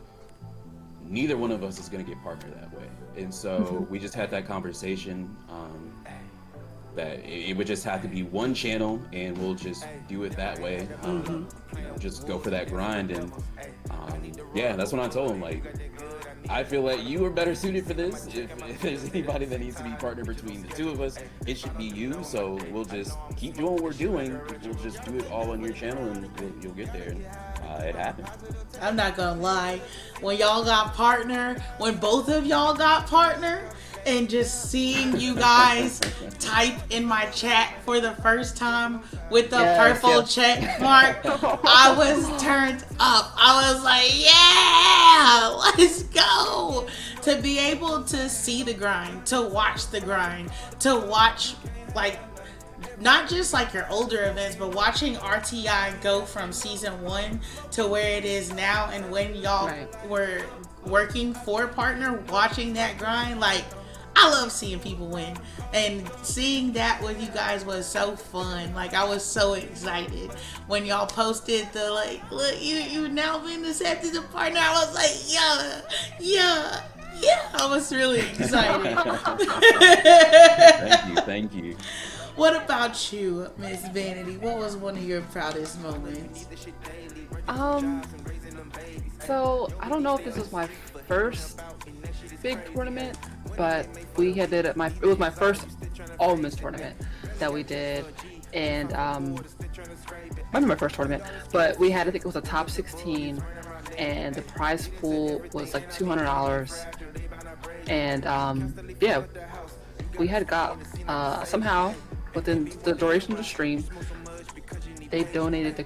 neither one of us is going to get partnered that way, and so we just had that conversation that it would just have to be one channel, and we'll just do it that way. You know, just go for that grind, and yeah, that's when I told him, like, I feel like you are better suited for this. If there's anybody that needs to be partnered between the two of us, it should be you. So we'll just keep doing what we're doing. We'll just do it all on your channel, and you'll get there. And it happened. I'm not gonna lie. When y'all got partner, when both of y'all got partner, and just seeing you guys type in my chat for the first time with the purple check mark, I was turned up. I was like, yeah, let's go. To be able to see the grind, to watch the grind, to watch, like, not just like your older events, but watching RTI go from season 1 to where it is now, and when y'all were working for partner, watching that grind, like, I love seeing people win, and seeing that with you guys was so fun. Like, I was so excited when y'all posted the, like, look, you've now been accepted to partner. I was like, yeah. I was really excited. Thank you. What about you, Miss Vanity? What was one of your proudest moments? So I don't know if this was my first big tournament, but we had did it. It was my first all women's tournament that we did, and might be my first tournament, but we had, I think it was a top 16, and the prize pool was like $200, and yeah, we had got somehow within the duration of the stream, the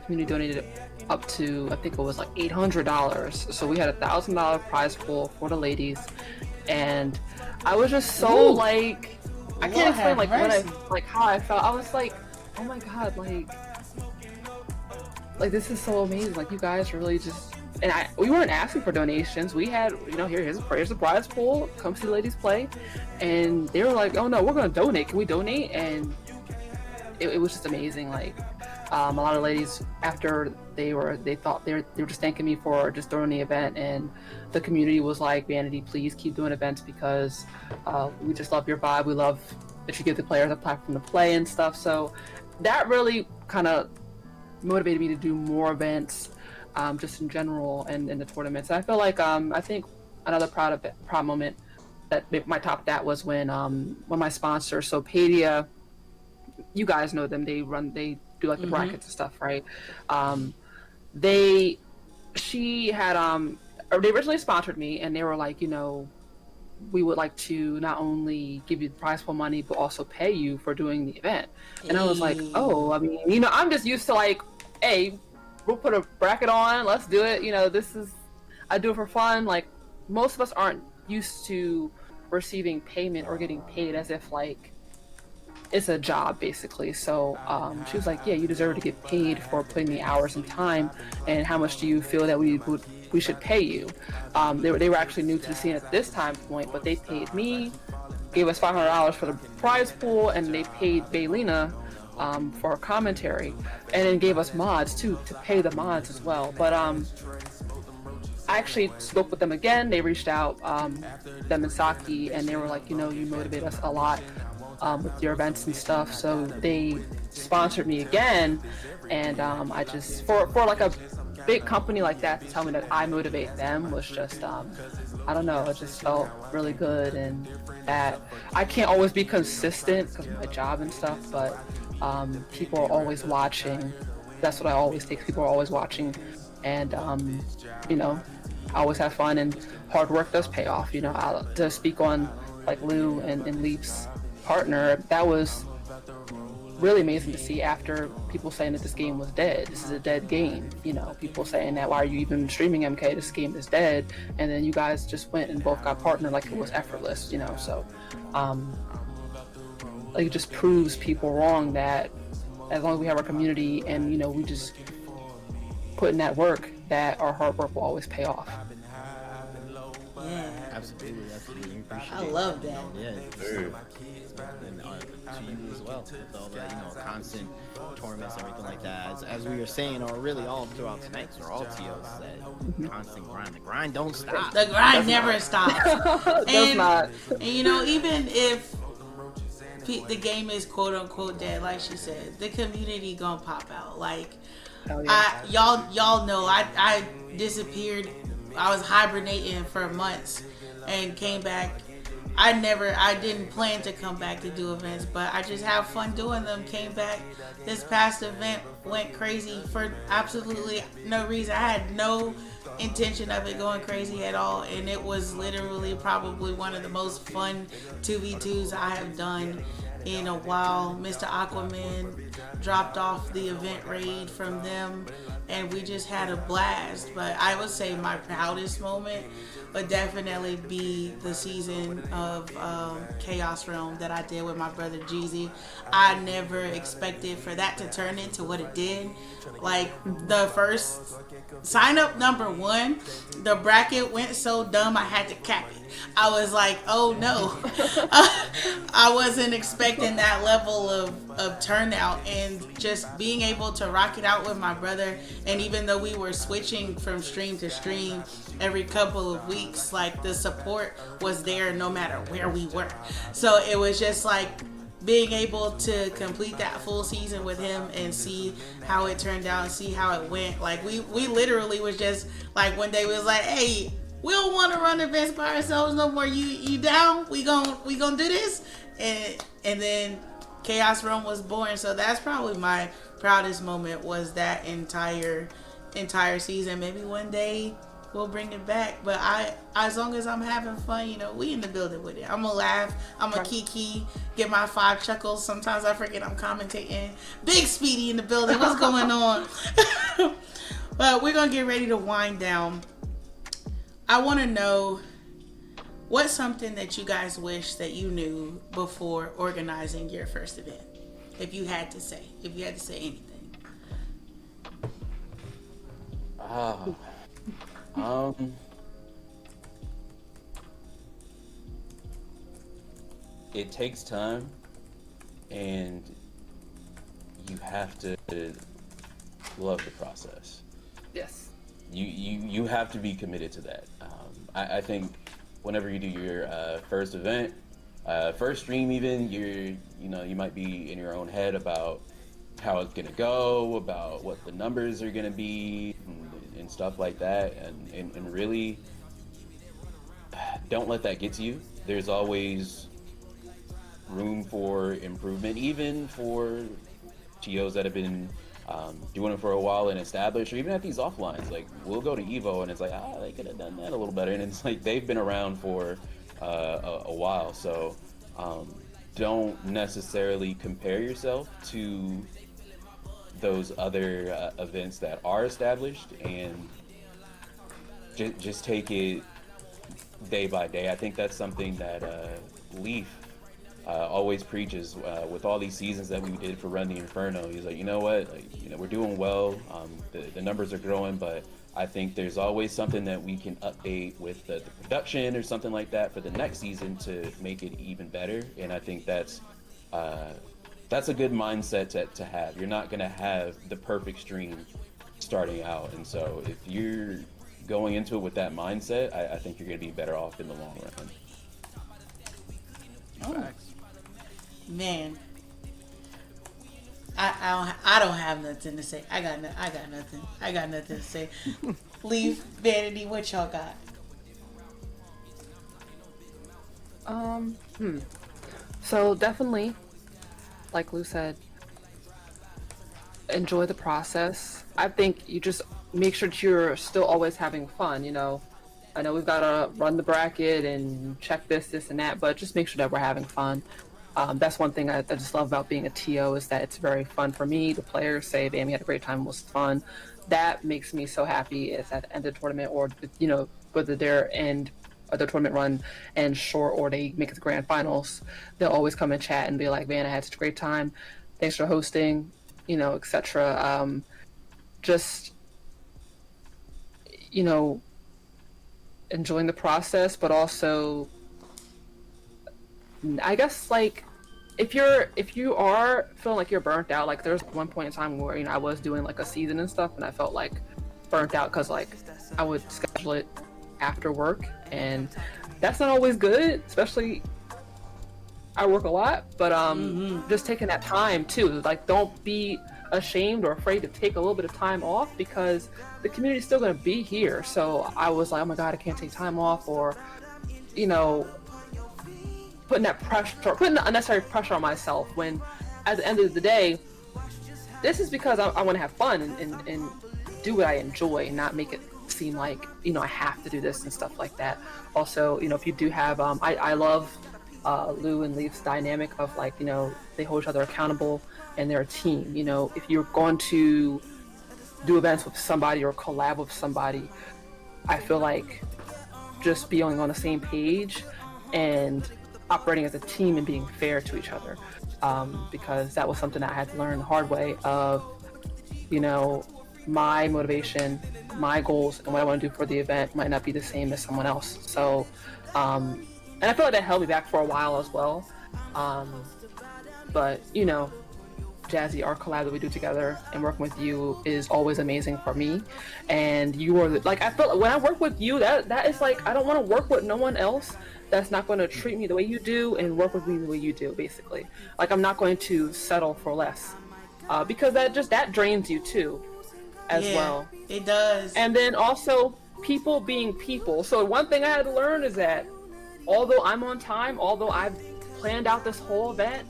community donated up to, I think it was like $800. So we had a $1,000 prize pool for the ladies, and I was just so like, I can't explain like how I felt. I was like, oh my god, like this is so amazing. Like, you guys really just, and we weren't asking for donations. We had, you know, here's a prize pool. Come see the ladies play, and they were like, oh no, we're gonna donate. Can we donate? And it was just amazing. Like, a lot of ladies, after they thought they were just thanking me for just throwing the event, and the community was like, Vanity, please keep doing events, because we just love your vibe. We love that you give the players a platform to play and stuff. So that really kind of motivated me to do more events, just in general, and in the tournaments. And I feel like I think another proud moment that might top that was when my sponsors, so Padia, you guys know them, they do like the brackets and stuff, right? They originally sponsored me, and they were like, you know, we would like to not only give you the prize pool money, but also pay you for doing the event. And I was like, oh, I mean, you know, I'm just used to like, hey, we'll put a bracket on, let's do it. You know, I do it for fun. Like, most of us aren't used to receiving payment or getting paid as if like it's a job, basically. So she was like, yeah, you deserve to get paid for putting the hours and time, and how much do you feel that we should pay you? They were actually new to the scene at this time point, but they paid me, gave us $500 for the prize pool, and they paid Baylina for her commentary, and then gave us mods too, to pay the mods as well. But I actually spoke with them again. They reached out, them and Saki, and they were like, you motivate us a lot with your events and stuff. So they sponsored me again, and I just for like a big company like that to tell me that I motivate them was just I don't know, it just felt really good, and that I can't always be consistent because of my job and stuff, but people are always watching. That's what I always think. People are always watching, and I always have fun, and hard work does pay off. To speak on like Lou and Leaf's partner, that was really amazing to see after people saying that this game was dead. This is a dead game. People saying that, why are you even streaming MK? This game is dead. And then you guys just went and both got partnered like it was effortless, so it just proves people wrong that as long as we have our community and, we just put in that work, that our hard work will always pay off. Yeah. Absolutely. Appreciate I love that. Yeah. And to you as well, with all the constant tournaments, everything like that. As we were saying, or really all throughout tonight, or all TOs, that constant grind. The grind don't stop. The grind never stops. Does not. And even if the game is quote unquote dead, like she said, the community gonna pop out. Like, y'all know, I disappeared. I was hibernating for months and came back. I didn't plan to come back to do events, but I just have fun doing them. Came back. This past event went crazy for absolutely no reason. I had no intention of it going crazy at all, and it was literally probably one of the most fun 2v2s I have done in a while. Mr. Aquaman dropped off the event raid from them, and we just had a blast. But I would say my proudest moment would definitely be the season of Chaos Realm that I did with my brother Jazzy. I never expected for that to turn into what it did. Like, the first sign up number 1, the bracket went so dumb I had to cap it. I was like, oh no. I wasn't expecting that level of turnout, and just being able to rock it out with my brother. And even though we were switching from stream to stream every couple of weeks, like, the support was there no matter where we were. So it was just like being able to complete that full season with him and see how it turned out and see how it went. Like, we literally was just like, one day we was like, hey, we don't want to run events by ourselves no more. You down? We gonna do this? And then Chaos Realm was born. So that's probably my proudest moment, was that entire season. Maybe one day we'll bring it back, but as long as I'm having fun, we in the building with it. I'm gonna laugh, I'm gonna kiki, get my 5 chuckles. Sometimes I forget I'm commentating. Big Speedy in the building. What's going on? But we're gonna get ready to wind down. I want to know, what's something that you guys wish that you knew before organizing your first event? If you had to say anything. It takes time, and you have to love the process. Yes. You have to be committed to that. I think whenever you do your first event, first stream even, you might be in your own head about how it's gonna go, about what the numbers are gonna be, and stuff like that, and really don't let that get to you. There's always room for improvement, even for TOs that have been doing it for a while and established, or even at these offlines. Like, we'll go to Evo and it's like, they could have done that a little better, and it's like they've been around for a while. So don't necessarily compare yourself to those other events that are established, and just take it day by day. I think that's something that Leaf always preaches with all these seasons that we did for Run the Inferno. He's like, we're doing well, the numbers are growing, but I think there's always something that we can update with the production or something like that for the next season to make it even better. And I think that's a good mindset to have. You're not going to have the perfect stream starting out, and so if you're going into it with that mindset, I think you're going to be better off in the long run. Oh, man. I don't have nothing to say. I got nothing to say. Leave Vanity. What y'all got? So definitely, like Lou said, enjoy the process. I think you just make sure that you're still always having fun. I know we've got to run the bracket and check this and that, but just make sure that we're having fun. That's one thing I just love about being a TO, is that it's very fun for me. The players say, "Man, we had a great time. It was fun." That makes me so happy. Is at the end of the tournament, or whether they're in the tournament run and short, or they make it to the grand finals, they'll always come and chat and be like, "Man, I had such a great time. Thanks for hosting," etc. Just enjoying the process, but also, I guess, like, if you are feeling like you're burnt out, like there's one point in time where I was doing like a season and stuff, and I felt like burnt out because like I would schedule it after work, and that's not always good, especially I work a lot. But just taking that time too, like, don't be ashamed or afraid to take a little bit of time off, because the community's still going to be here. So I was like, oh my god, I can't take time off, or putting the unnecessary pressure on myself, when at the end of the day, this is because I want to have fun and do what I enjoy, and not make it seem like I have to do this and stuff like that. Also, if you do have I love Lou and Leaf's dynamic of, like, they hold each other accountable and they're a team. If you're going to do events with somebody or collab with somebody, I feel like just being on the same page and operating as a team and being fair to each other, because that was something that I had to learn the hard way of, my motivation, my goals, and what I want to do for the event might not be the same as someone else. So, and I feel like that held me back for a while as well. But, Jazzy, our collab that we do together and working with you is always amazing for me. And you are like, I feel like when I work with you, that is like, I don't want to work with no one else that's not going to treat me the way you do and work with me the way you do, basically. Like, I'm not going to settle for less, because that drains you too, as well. It does. And then also people being people. So one thing I had to learn is that although I'm on time, although I've planned out this whole event,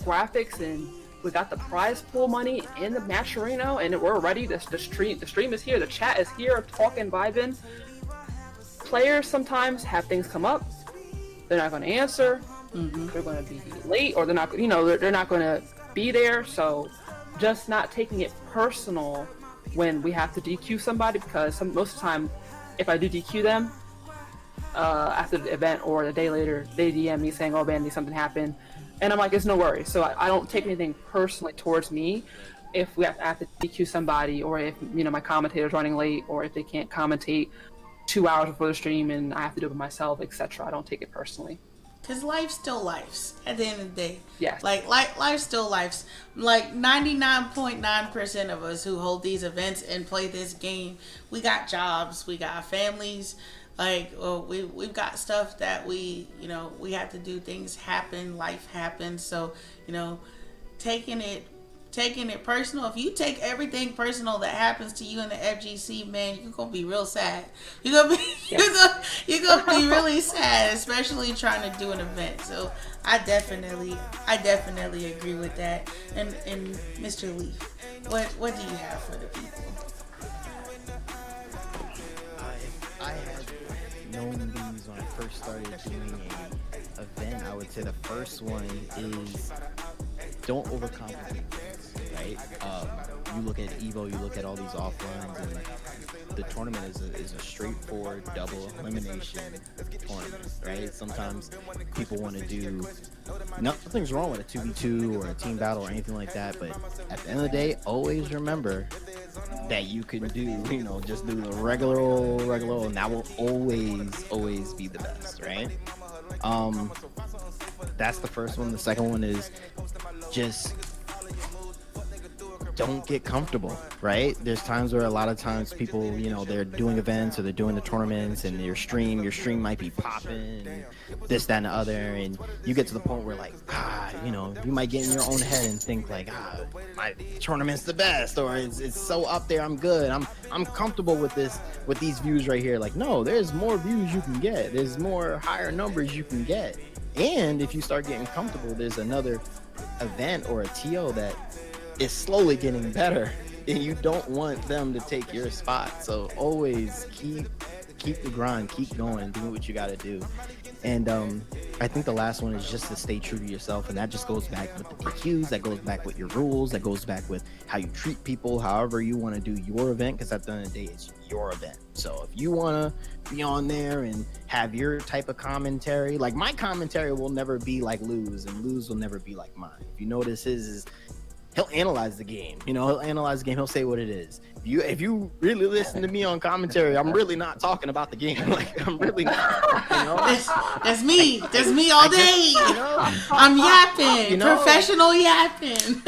graphics, and we got the prize pool money in the match arena, and we're ready. The stream is here. The chat is here, talking, vibing. Players sometimes have things come up. They're not going to answer. They're going to be late, or they're not. They're not going to be there. So, just not taking it personal when we have to DQ somebody, because most of the time, if I do DQ them after the event or the day later, they DM me saying, "Oh, Bandy, something happened." And I'm like, it's no worries. So I don't take anything personally towards me if we have to DQ somebody, or if my commentator's running late, or if they can't commentate 2 hours before the stream and I have to do it myself, etc. I don't take it personally. Cause life still life's at the end of the day. Yes. Like life still life's. Like 99.9% of us who hold these events and play this game, we got jobs, we got families. Like, we've got stuff that we have to do. Things happen, life happens. So, taking it personal. If you take everything personal that happens to you in the FGC, man, you're gonna be real sad. You're gonna be really sad, especially trying to do an event. So I definitely agree with that. And Mr. Leaf, what do you have for the people? I had known these when I first started doing a event. I would say the first one is don't overcomplicate things, right? You look at Evo, you look at all these offlines, and the tournament is a straightforward double elimination tournament, right? Sometimes people want to do, nothing's wrong with a 2v2 or a team battle or anything like that, but at the end of the day, always remember that you can do, just do the regular old, and that will always be the best, right? That's the first one. The second one is just don't get comfortable, right? There's times where a lot of times people, you know, they're doing events or they're doing the tournaments, and your stream might be popping, and this, that, and the other, and you get to the point where like, you know, you might get in your own head and think like, my tournament's the best, or it's so up there, I'm good, I'm comfortable with these views right here. Like, no, there's more views you can get, there's more higher numbers you can get, and if you start getting comfortable, there's another event or a TO that is slowly getting better, and you don't want them to take your spot. So always keep the grind, keep going, do what you got to do. And I think the last one is just to stay true to yourself, and that just goes back with the DQs, that goes back with your rules, that goes back with how you treat people, however you want to do your event, because at the end of the day, it's your event. So if you want to be on there and have your type of commentary, like my commentary will never be like Lou's, and Lou's will never be like mine. If you notice his is, he'll analyze the game. You know, he'll analyze the game. He'll say what it is. If you really listen to me on commentary, I'm really not talking about the game. Like, I'm really not. You know? That's me. That's me all day. You know? I'm yapping. You know? Professional yapping.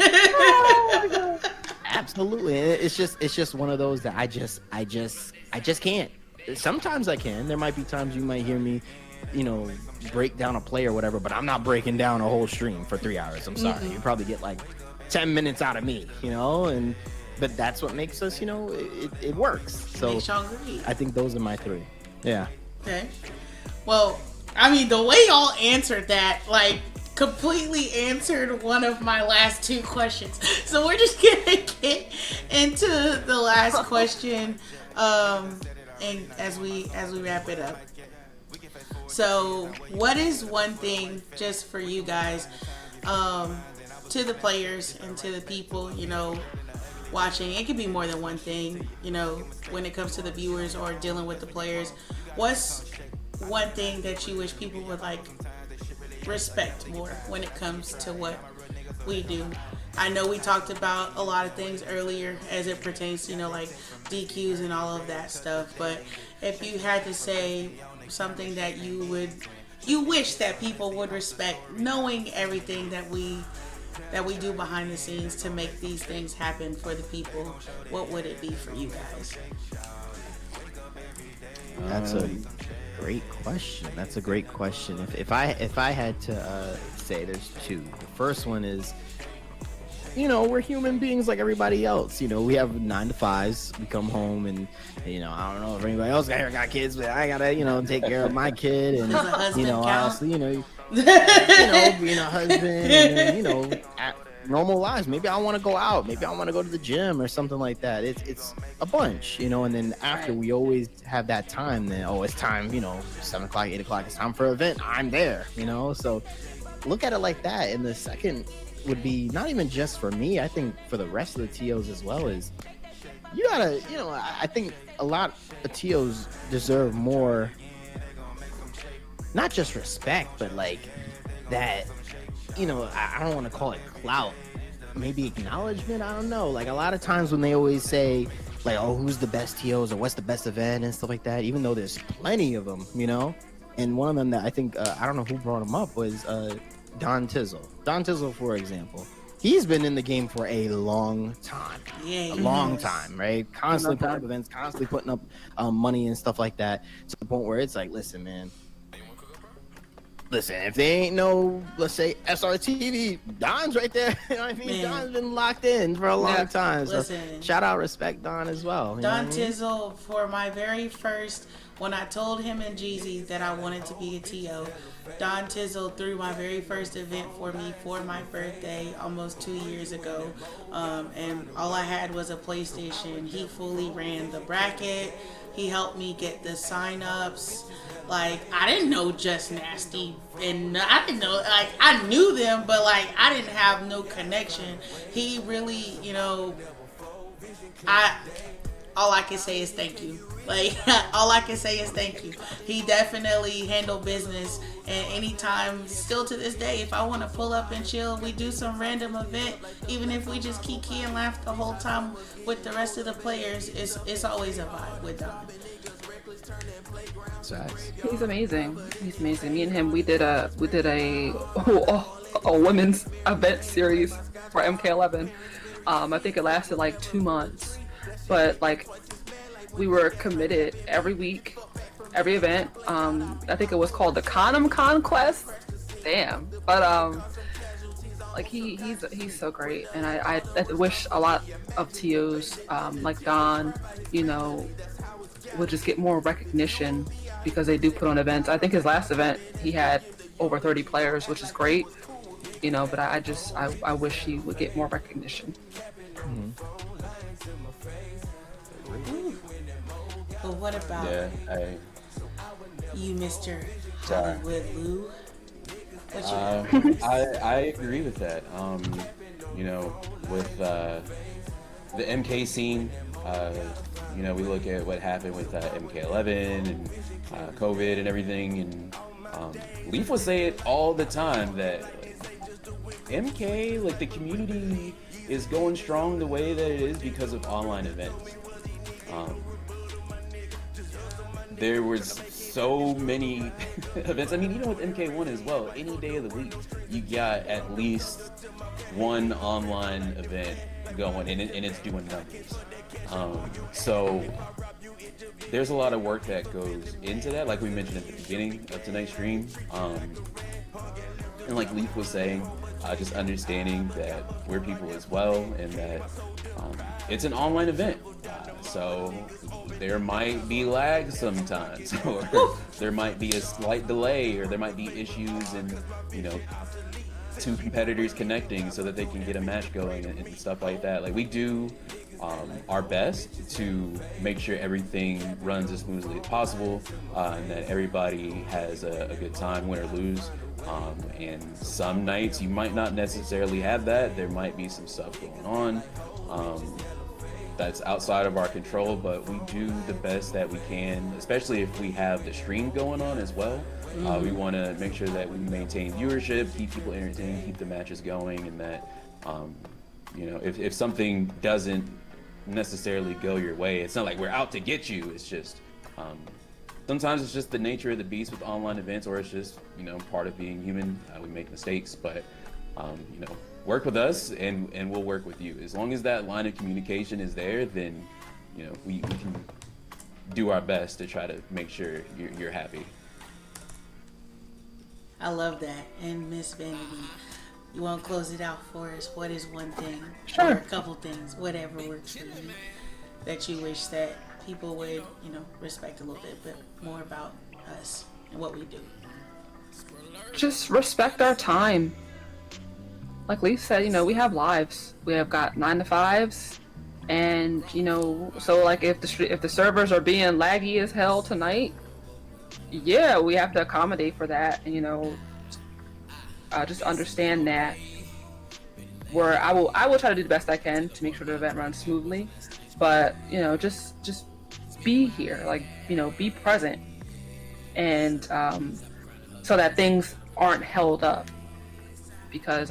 Absolutely. It's just one of those that I just can't. Sometimes I can. There might be times you might hear me, you know, break down a play or whatever, but I'm not breaking down a whole stream for 3 hours. I'm sorry. You probably get like 10 minutes out of me, you know, but that's what makes us, you know, it works. So I think those are my three. Yeah. Okay. Well, I mean, the way y'all answered that, like, completely answered one of my last two questions. So we're just gonna get into the last question, and as we wrap it up. So, what is one thing, just for you guys, to the players and to the people, you know, watching? It could be more than one thing, you know, when it comes to the viewers or dealing with the players. What's one thing that you wish people would like respect more when it comes to what we do? I know we talked about a lot of things earlier as it pertains to, you know, like DQs and all of that stuff, but if you had to say something that you wish that people would respect, knowing everything that we do behind the scenes to make these things happen for the people, what would it be for you guys? That's a great question. If I had to say, there's two. The first one is, you know, we're human beings like everybody else. You know, we have 9 to 5s. We come home and, you know, I don't know if anybody else got kids, but I gotta, you know, take care of my kid, and you know, obviously, you know, being a husband, and, you know, normal lives. Maybe I want to go out. Maybe I want to go to the gym or something like that. It's a bunch, you know. And then after, we always have that time. Then, it's time, you know, 7 o'clock, 8 o'clock. It's time for an event. I'm there, you know. So look at it like that. And the second would be, not even just for me, I think for the rest of the TOs as well, is you gotta, you know, I think a lot of TOs deserve more, not just respect, but like that, you know, I don't want to call it clout, maybe acknowledgement. I don't know. Like, a lot of times when they always say like, oh, who's the best TOs or what's the best event and stuff like that, even though there's plenty of them, you know. And one of them that I think, I don't know who brought him up, was Don Tizzle. Don Tizzle, for example, he's been in the game for a long time. Yeah, long time, right? Constantly putting up events, constantly putting up money and stuff like that, to the point where it's like, listen, man. Listen, if they ain't no, let's say, SRTV, Don's right there. You know what I mean? Man. Don's been locked in for a long time. So listen, shout out, respect Don as well. Don Tizzle, for my very first, when I told him and Jazzy that I wanted to be a TO, Don Tizzle threw my very first event for me for my birthday almost 2 years ago. And all I had was a PlayStation. He fully ran the bracket. He helped me get the sign-ups. Like, I didn't know Just Nasty, and I didn't know, like, I knew them, but, like, I didn't have no connection. He really, you know, all I can say is thank you. Like, all I can say is thank you. He definitely handled business, and anytime, still to this day, if I want to pull up and chill, we do some random event, even if we just kiki and laugh the whole time with the rest of the players, it's always a vibe with Don. He's amazing. He's amazing. Me and him, we did a women's event series for MK11. I think it lasted like 2 months, but like we were committed every week, every event. I think it was called the Condom Conquest. Damn, but like he's so great, and I wish a lot of TOs like Don, you know, would just get more recognition because they do put on events. I think his last event he had over 30 players, which is great, you know. But I wish he would get more recognition. Mm-hmm. But what about you, Mr. Hollywood Lou? I agree with that. You know, with the MK scene, you know, we look at what happened with MK11 and COVID and everything, and Leaf will say it all the time that MK, like the community, is going strong the way that it is because of online events. There was so many events. I mean, even with MK1 as well, any day of the week, you got at least one online event going, and it's doing numbers. So there's a lot of work that goes into that, like we mentioned at the beginning of tonight's stream. And like Leaf was saying, just understanding that we're people as well, and that it's an online event. So there might be lag sometimes, or there might be a slight delay, or there might be issues in, you know, two competitors connecting so that they can get a match going and stuff like that. Like we do our best to make sure everything runs as smoothly as possible, and that everybody has a good time, win or lose. And some nights you might not necessarily have that. There might be some stuff going on that's outside of our control, but we do the best that we can, especially if we have the stream going on as well. We want to make sure that we maintain viewership, keep people entertained, keep the matches going, and that you know, if something doesn't necessarily go your way, it's not like we're out to get you. It's just sometimes it's just the nature of the beast with online events, or it's just, you know, part of being human. We make mistakes, but you know, work with us and we'll work with you. As long as that line of communication is there, then, you know, we can do our best to try to make sure you're happy. I love that. And Miss Vanity, you want to close it out for us? What is one thing, or a couple things, whatever works for you, that you wish that people would, you know, respect a little bit, but more about us and what we do? Just respect our time. Like Leaf said, you know, we have lives. We have got 9 to 5s, and you know, so like if the servers are being laggy as hell tonight, yeah, we have to accommodate for that. And you know, just understand that where I will try to do the best I can to make sure the event runs smoothly, but you know, just be here, like, you know, be present, and so that things aren't held up. Because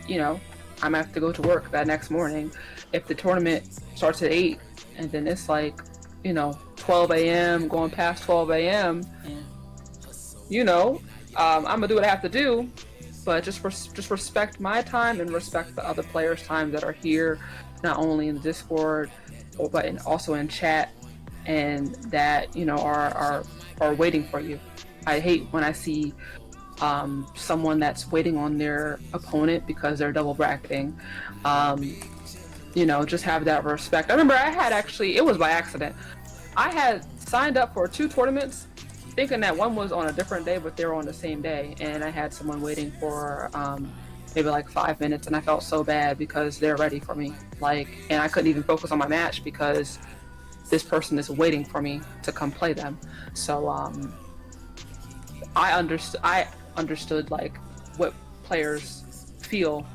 you know, I'm gonna have to go to work that next morning. If the tournament starts at 8 and then it's like, you know, 12 a.m. going past 12 a.m. You know, I'm gonna do what I have to do, but just respect my time and respect the other players' time that are here, not only in Discord, but also in chat, and that, you know, are waiting for you. I hate when I see someone that's waiting on their opponent because they're double bracketing. You know, just have that respect. I remember I had it was by accident. I had signed up for 2 tournaments thinking that one was on a different day, but they were on the same day, and I had someone waiting for maybe like 5 minutes, and I felt so bad because they're ready for me, like, and I couldn't even focus on my match because this person is waiting for me to come play them. So I understood like what players feel,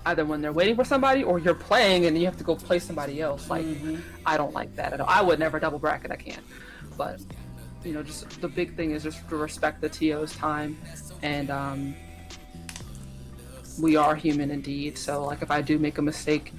either when they're waiting for somebody or you're playing and you have to go play somebody else. Like, I don't like that at all. I would never double bracket, I can't. But you know, just the big thing is just to respect the TO's time, and we are human indeed. So like, if I do make a mistake,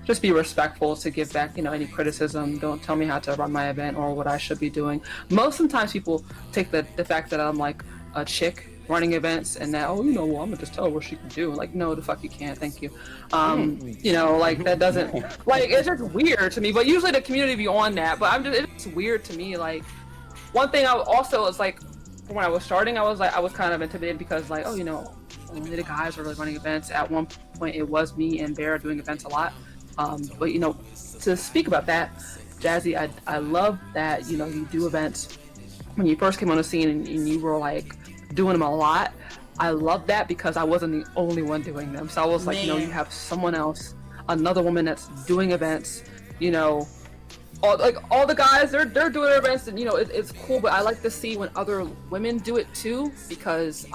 just be respectful to give back, you know, any criticism. Don't tell me how to run my event or what I should be doing. Most of the times people take the fact that I'm like a chick running events and that, oh, well, I'm gonna just tell her what she can do. Like, no, the fuck you can't. Thank you. Like that doesn't, like, it's just weird to me. But usually the community be on that. But it's weird to me. Like, one thing I also was like, when I was starting, I was kind of intimidated because like, only the guys are really running events. At one point, it was me and Bear doing events a lot. But to speak about that, Jazzy, I love that you do events. When you first came on the scene and you were like doing them a lot, I love that because I wasn't the only one doing them. So I was like, you have someone else, another woman that's doing events. All the guys, they're doing their events, and it's cool. But I like to see when other women do it too because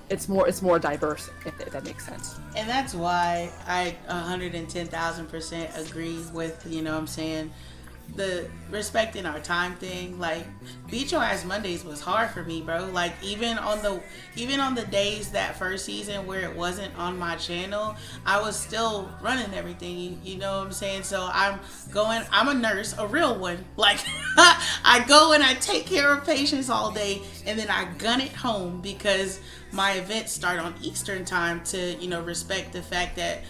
it's more diverse, if that makes sense. And that's why I 110,000% agree with, what I'm saying, the respecting our time thing. Like, Beat Your Ass Mondays was hard for me, bro. Like, even on the days that first season where it wasn't on my channel, I was still running everything, you know what I'm saying? So I'm a nurse, a real one. Like, I go and I take care of patients all day, and then I gun it home because my events start on Eastern time to, respect the fact that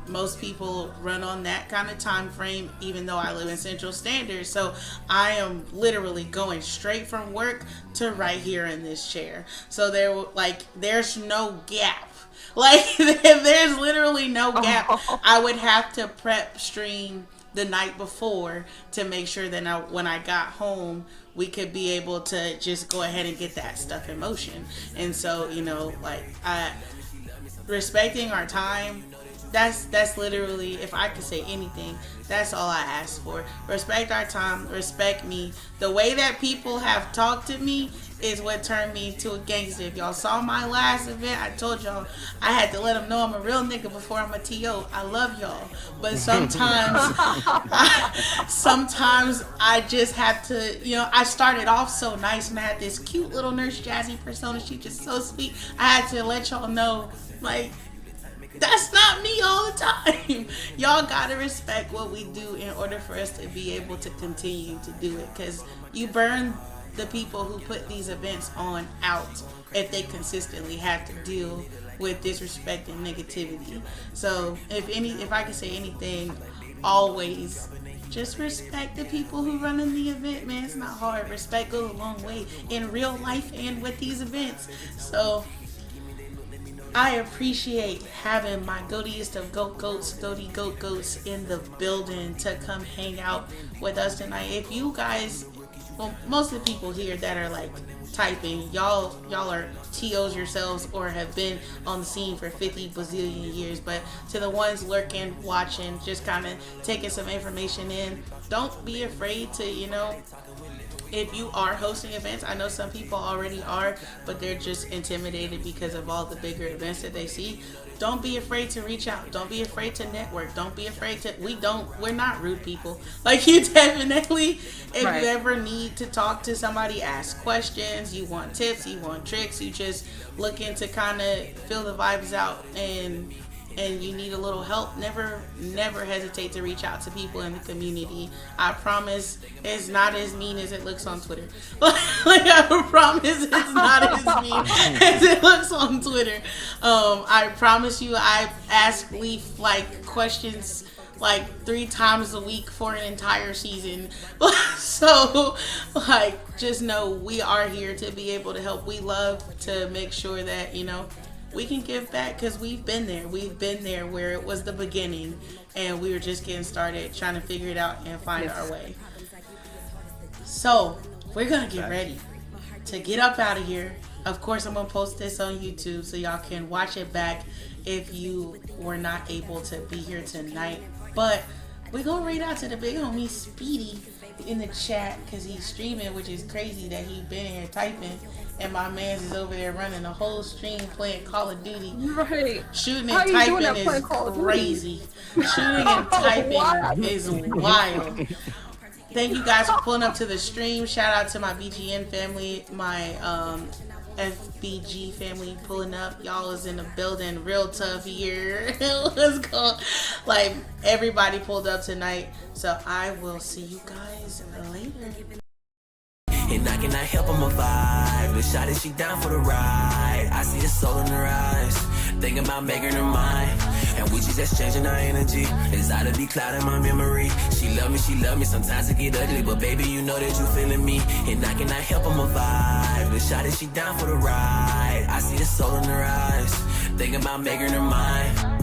most people run on that kind of time frame, even though I live in Central Standard. So I am literally going straight from work to right here in this chair. So there's no gap. Like, there's literally no gap. I would have to prep stream the night before to make sure that when I got home, we could be able to just go ahead and get that stuff in motion. And so, respecting our time, that's literally, if I could say anything, that's all I ask for. Respect our time, respect me. The way that people have talked to me is what turned me to a gangster. If y'all saw my last event, I told y'all I had to let them know I'm a real nigga before I'm a TO. I love y'all, but sometimes I just have to, I started off so nice and I had this cute little nurse Jazzy persona. She just so sweet. I had to let y'all know, like, that's not me all the time. Y'all gotta respect what we do in order for us to be able to continue to do it, because you burn the people who put these events on out if they consistently have to deal with disrespect and negativity. So if I can say anything, always just respect the people who run in the event, man. It's not hard. Respect goes a long way in real life and with these events. So I appreciate having my goatiest of goats in the building to come hang out with us tonight. If you guys, well, most of the people here that are like typing, y'all are TOs yourselves or have been on the scene for 50 bazillion years. But to the ones lurking, watching, just kind of taking some information in, don't be afraid to, if you are hosting events, I know some people already are, but they're just intimidated because of all the bigger events that they see. Don't be afraid to reach out. Don't be afraid to network. Don't be afraid to, we're not rude people. Like, you definitely, if you ever need to talk to somebody, ask questions, you want tips, you want tricks, you just looking to kind of feel the vibes out and you need a little help, never hesitate to reach out to people in the community. I promise it's not as mean as it looks on Twitter. Like, I promise it's not as mean as it looks on Twitter. I promise you, I ask Leaf like questions like 3 times a week for an entire season. So, like, just know we are here to be able to help. We love to make sure that, we can give back, because we've been there. We've been there where it was the beginning and we were just getting started, trying to figure it out and find our way. So we're gonna get ready to get up out of here. Of course, I'm gonna post this on YouTube so y'all can watch it back if you were not able to be here tonight. But we're gonna read out to the big homie Speedy in the chat, because he's streaming, which is crazy that he's been here typing, and my man's is over there running the whole stream playing Call of Duty. Right. Shooting and typing is crazy. Shooting and typing is wild. Thank you guys for pulling up to the stream. Shout out to my BGN family, my FBG family pulling up. Y'all is in the building, real tough here. Let's go. Like, everybody pulled up tonight. So I will see you guys later. and I cannot help on my vibe. The shot is she down for the ride. I see the soul in her eyes, thinking about making her mine. And we just exchanging our energy. Desire to be clouding my memory. She love me, sometimes it get ugly. But baby, you know that you feeling me, and I cannot help on my vibe. The shot is she down for the ride. I see the soul in her eyes, thinking about making her mine.